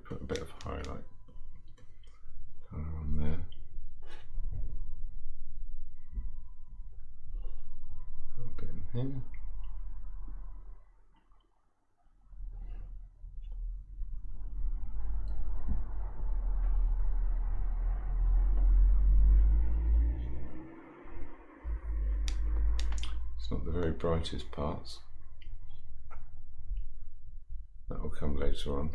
Put a bit of highlight colour on there. A bit in here. It's not the very brightest parts. come later on.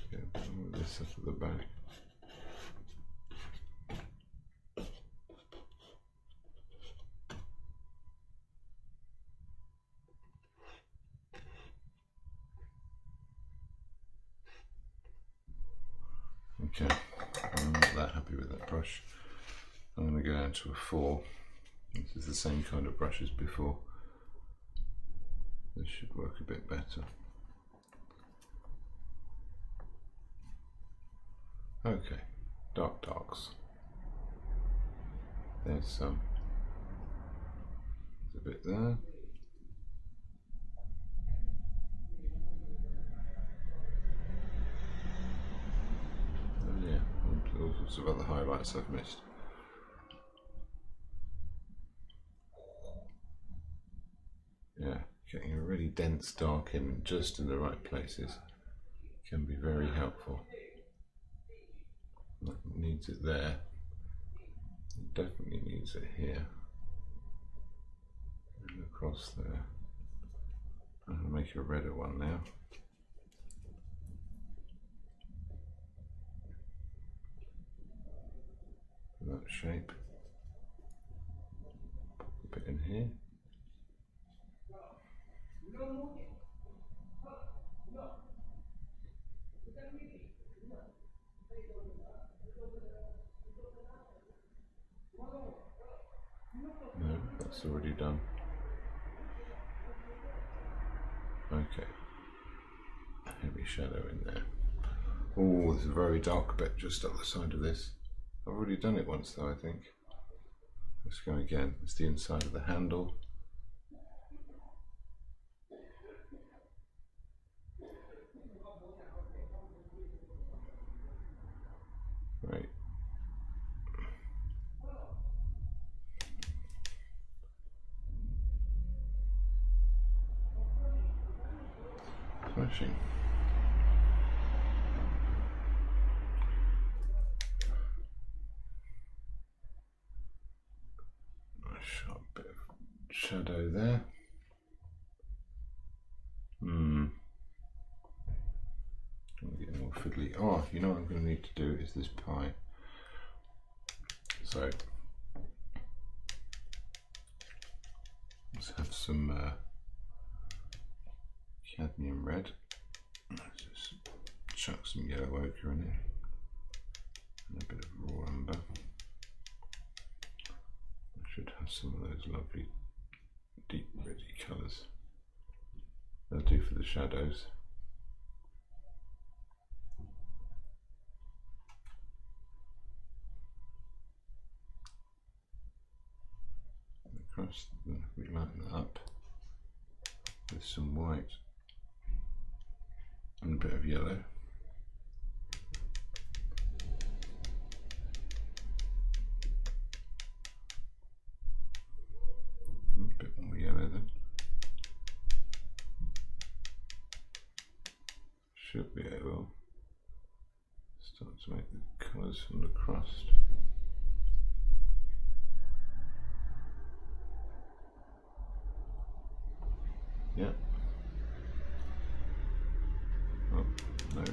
Get some of this up at the back. Okay, I'm not that happy with that brush. I'm going to go down to a 4. This is the same kind of brush as before. This should work a bit better. Okay, darks. There's some. There's a bit there. Oh yeah, and all sorts of other highlights I've missed. Yeah, getting a really dense dark in just in the right places can be very helpful. That needs it there. It definitely needs it here. And across there. I'm going to make a redder one now. That shape. Pop a bit in here. No, that's already done. Okay. Heavy shadow in there. Oh, there's a very dark bit just up the side of this. I've already done it once though, I think. Let's go again. It's the inside of the handle. Right. Smashing. A sharp bit of shadow there. Get more fiddly. Oh, you know what I'm going to need to do is this pie. So let's have some cadmium red. Let's just chuck some yellow ochre in it and a bit of raw umber. I should have some of those lovely deep reddy colours. They'll do for the shadows. Across, we lighten that up with some white and a bit of yellow. A bit more yellow then. Should be able to start to make the colours from the crust. Yeah. Oh, no.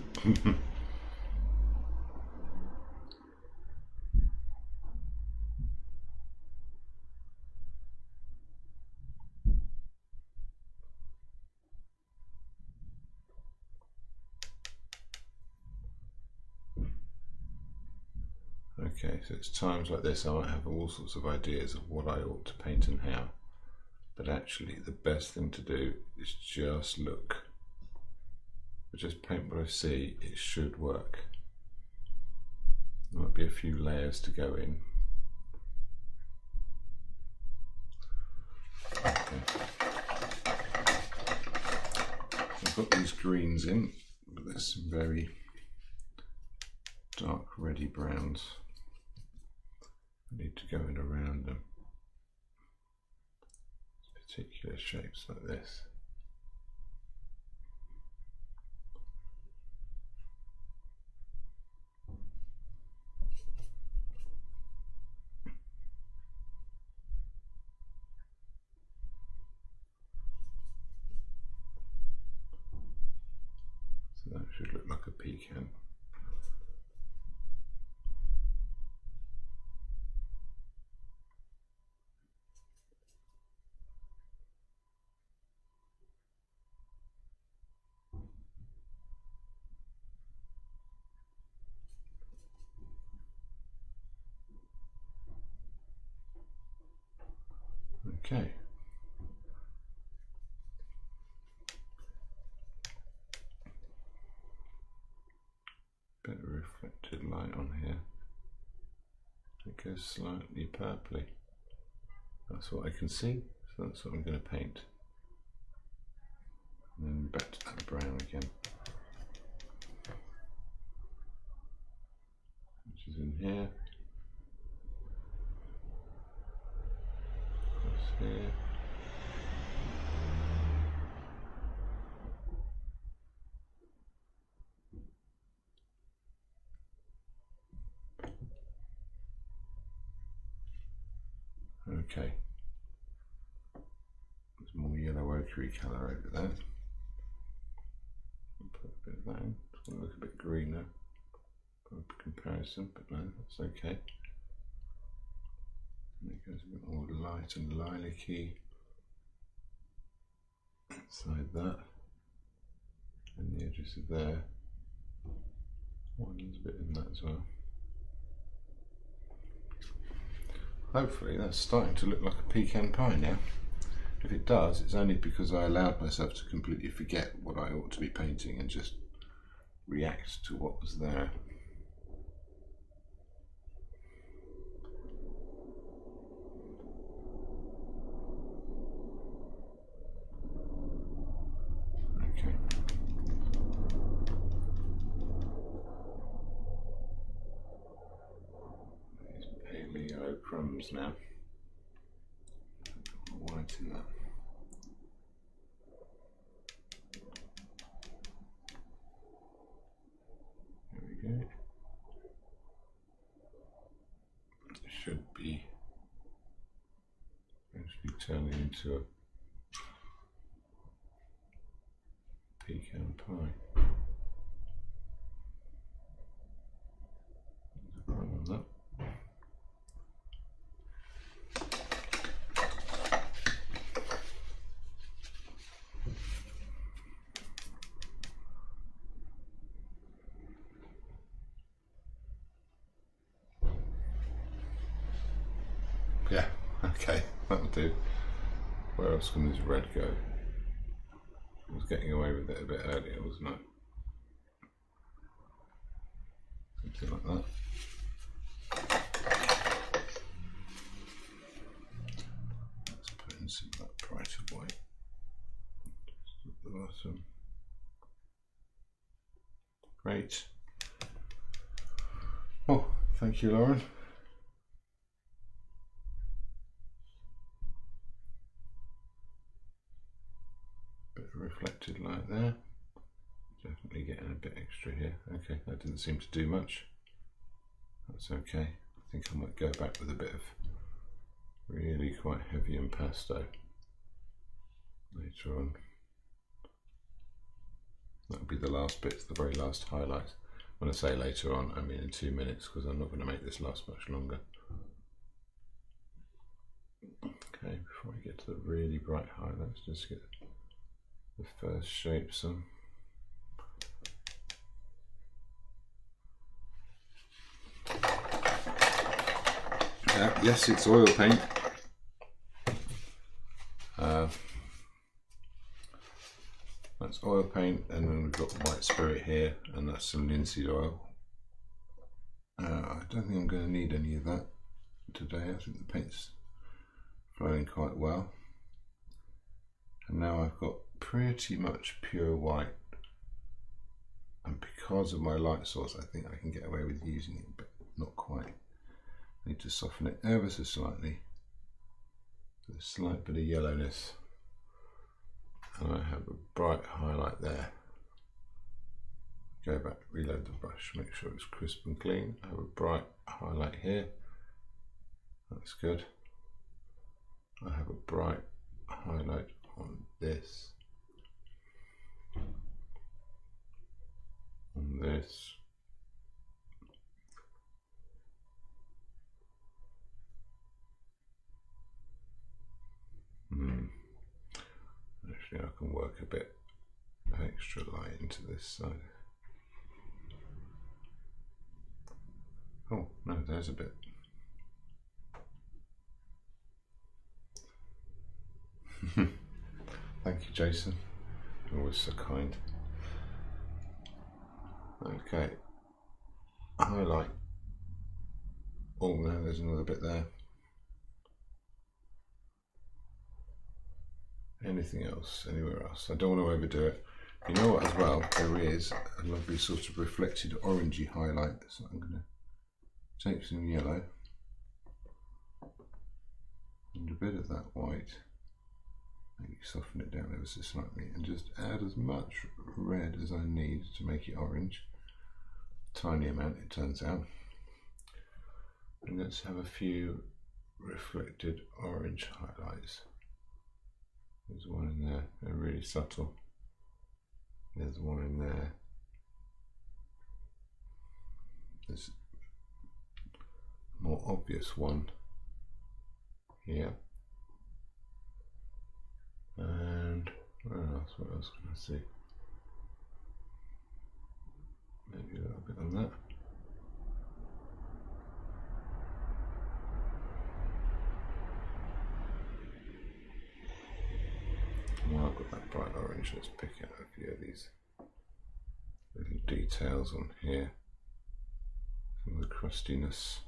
Okay, so it's times like this I might have all sorts of ideas of what I ought to paint and how. But actually the best thing to do is just look. Just paint what I see, it should work. There might be a few layers to go in. Okay. I've got these greens in, but there's some very dark reddy browns. I need to go in around them. Particular shapes like this. that should look like a pecan. Okay. Bit of reflected light on here. It goes slightly purpley. That's what I can see, so that's what I'm going to paint. And then back to that brown again, which is in here. Across here. Okay, there's more yellow ochre colour over there. I'll put a bit of that in. It's going to look a bit greener by comparison, but no, that's okay. And it goes a bit more light and lilac-y inside that, and the edges of there. There's a bit in that as well. Hopefully that's starting to look like a pecan pie now. If it does, it's only because I allowed myself to completely forget what I ought to be painting and just react to what was there. Okay. These pale yellow crumbs now. White in that. There we go. It should be actually turning into a pecan pie. There's a problem on that. Yeah, okay, that'll do. Where else can this red go? I was getting away with it a bit earlier, wasn't I? Something like that. Let's put in some of that brighter white. Just at the bottom. Great. Oh, thank you, Lauren. Reflected light there, definitely getting a bit extra here. Okay, that didn't seem to do much. That's okay. I think I might go back with a bit of really quite heavy impasto later on. That'll be the last bit, the very last highlight. When I say later on, I mean in 2 minutes, because I'm not going to make this last much longer. Okay, before I get to the really bright highlights, just get the first shapes on. Yes, it's oil paint. That's oil paint, and then we've got white spirit here, and that's some linseed oil. I don't think I'm going to need any of that today. I think the paint's flowing quite well. And now I've got pretty much pure white, and because of my light source I think I can get away with using it, but not quite. I need to soften it ever so slightly, a slight bit of yellowness, and I have a bright highlight there. Go back, reload the brush, make sure it's crisp and clean. I have a bright highlight here, that's good. I have a bright highlight on this. I can work a bit of extra light into this side. Oh no, there's a bit. Thank you, Jason. Always so kind. Okay. Highlight. Oh no, there's another bit there. Anything else? Anywhere else? I don't want to overdo it. You know what as well? There is a lovely sort of reflected orangey highlight. So I'm going to take some yellow and a bit of that white. Maybe soften it down ever so slightly and just add as much red as I need to make it orange. Tiny amount it turns out. And let's have a few reflected orange highlights. There's one in there, they're really subtle. There's one in there. There's a more obvious one here. And where else? What else can I see? Maybe a little bit on that. Well, I've got that bright orange. Let's pick out a few of these little details on here. Some of the crustiness.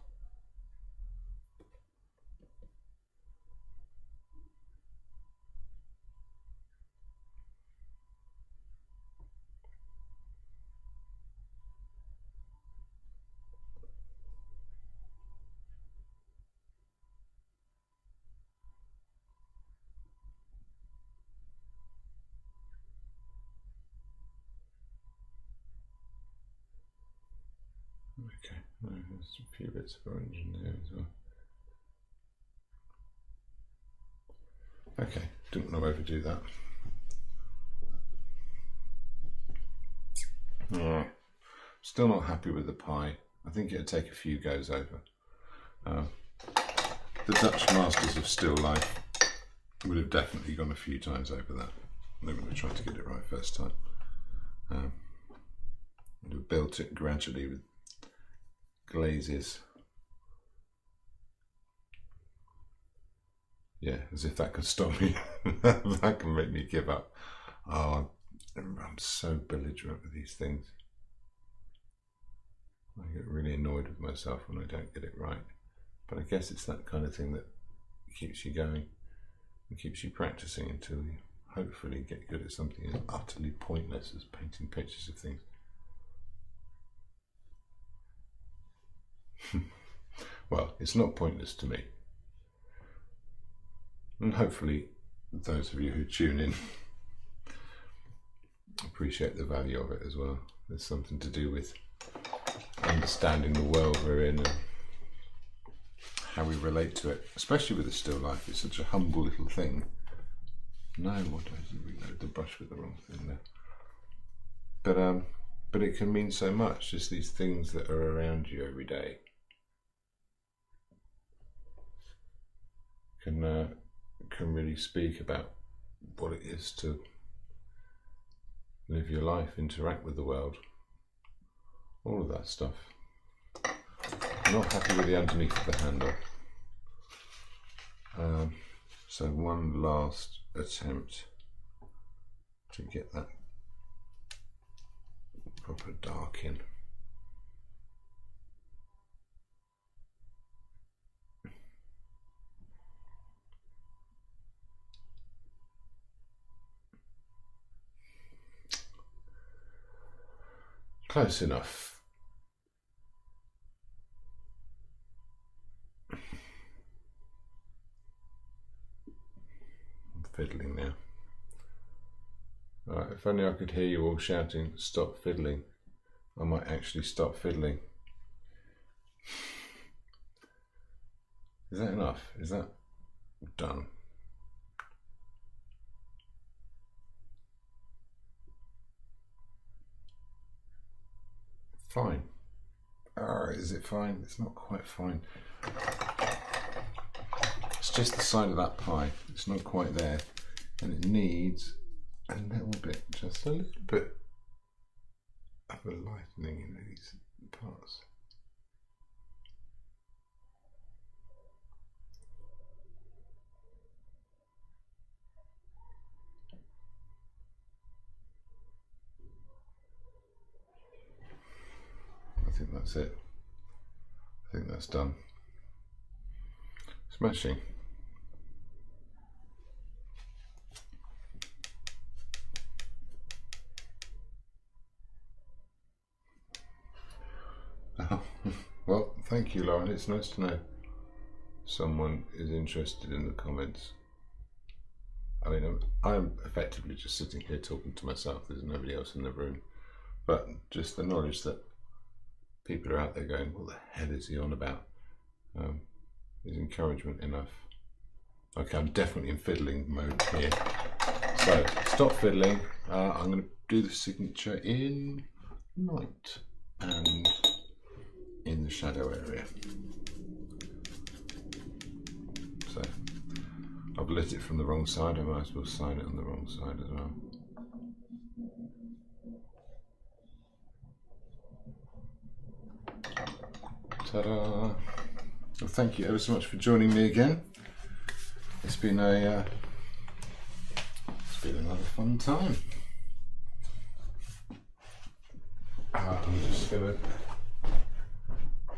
Okay, there's a few bits of orange in there as well. Okay, didn't want to overdo that. Still not happy with the pie. I think it'd take a few goes over. The Dutch masters of still life would have definitely gone a few times over that. They would have tried to get it right first time. Would have built it gradually with glazes. Yeah, as if that could stop me. That can make me give up. Oh, I'm so belligerent with these things. I get really annoyed with myself when I don't get it right. But I guess it's that kind of thing that keeps you going and keeps you practicing until you hopefully get good at something as utterly pointless as painting pictures of things. Well, it's not pointless to me. And hopefully those of you who tune in appreciate the value of it as well. There's something to do with understanding the world we're in and how we relate to it, especially with the still life. It's such a humble little thing. No, what did I reload the brush with the wrong thing there? But it can mean so much, just these things that are around you every day. Can really speak about what it is to live your life, interact with the world, all of that stuff. I'm not happy with the underneath of the handle. So one last attempt to get that proper dark in. Close enough. I'm fiddling now. Alright, if only I could hear you all shouting, "Stop fiddling." I might actually stop fiddling. Is that enough? Is that done? Fine. Is it fine? It's not quite fine. It's just the side of that pie. It's not quite there. And it needs a little bit, just a little bit of a lightening in these parts. I think that's it. I think that's done. Smashing. Well, thank you, Lauren. It's nice to know someone is interested in the comments. I mean, I'm effectively just sitting here talking to myself. There's nobody else in the room. But just the knowledge that people are out there going, what the hell is he on about? Is encouragement enough. Okay, I'm definitely in fiddling mode here. So, stop fiddling. I'm going to do the signature in light and in the shadow area. So, I've lit it from the wrong side. I might as well sign it on the wrong side as well. Ta-da! Well, thank you ever so much for joining me again. It's been another fun time. I'm just going to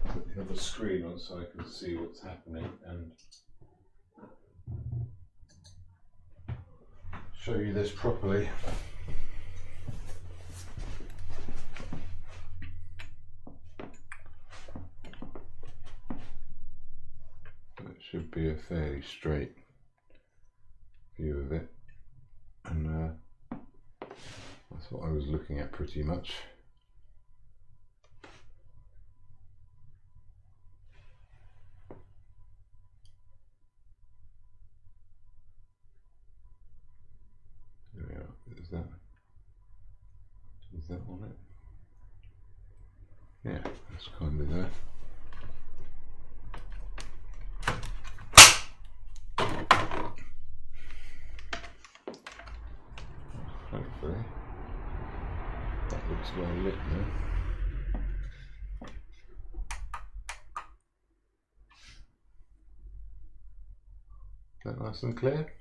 put the other screen on so I can see what's happening and show you this properly. Should be a fairly straight view of it, and that's what I was looking at pretty much. There we are. Is that on it? Yeah, that's kind of there. Hopefully that looks well lit now. Is that nice and clear?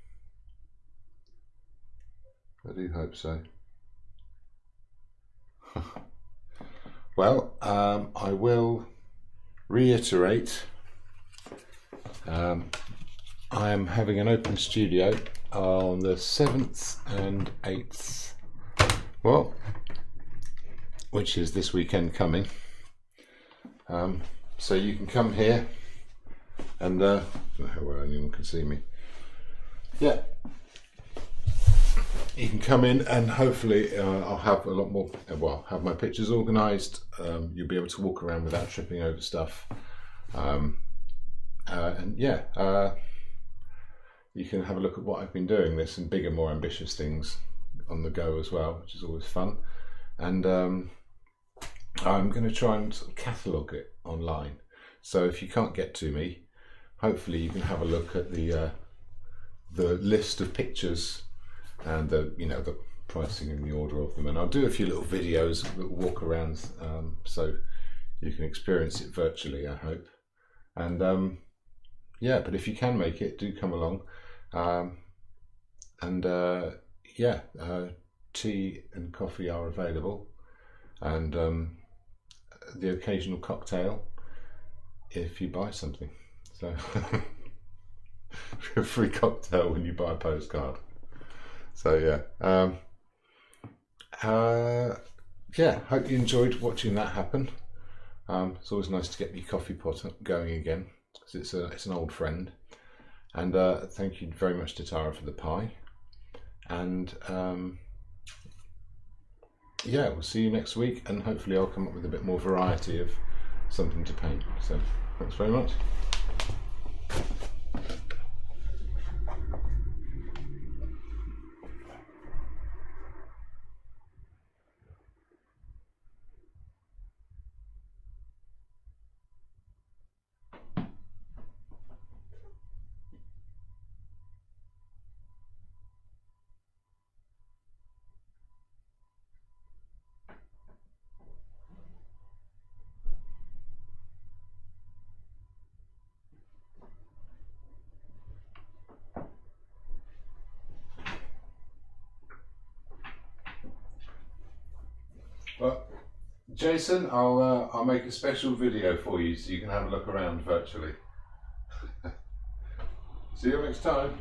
I do hope so. Well, I will reiterate, I am having an open studio on the 7th and 8th, well, which is this weekend coming. So you can come here and I don't know how well anyone can see me. Yeah, you can come in and hopefully I'll have a lot more, well, have my pictures organised. You'll be able to walk around without tripping over stuff. And yeah, you can have a look at what I've been doing. There's some bigger, more ambitious things on the go as well, which is always fun. And I'm going to try and sort of catalogue it online. So if you can't get to me, hopefully you can have a look at the list of pictures and the pricing and the order of them. And I'll do a few little videos, walk around, so you can experience it virtually, I hope. And yeah, but if you can make it, do come along. Yeah, tea and coffee are available, and the occasional cocktail if you buy something. So a free cocktail when you buy a postcard. So yeah, yeah, hope you enjoyed watching that happen. It's always nice to get the coffee pot going again, because it's an old friend. And thank you very much to Tara for the pie. And yeah, we'll see you next week, and hopefully I'll come up with a bit more variety of something to paint. So thanks very much. Well, Jason, I'll make a special video for you so you can have a look around virtually. See you next time.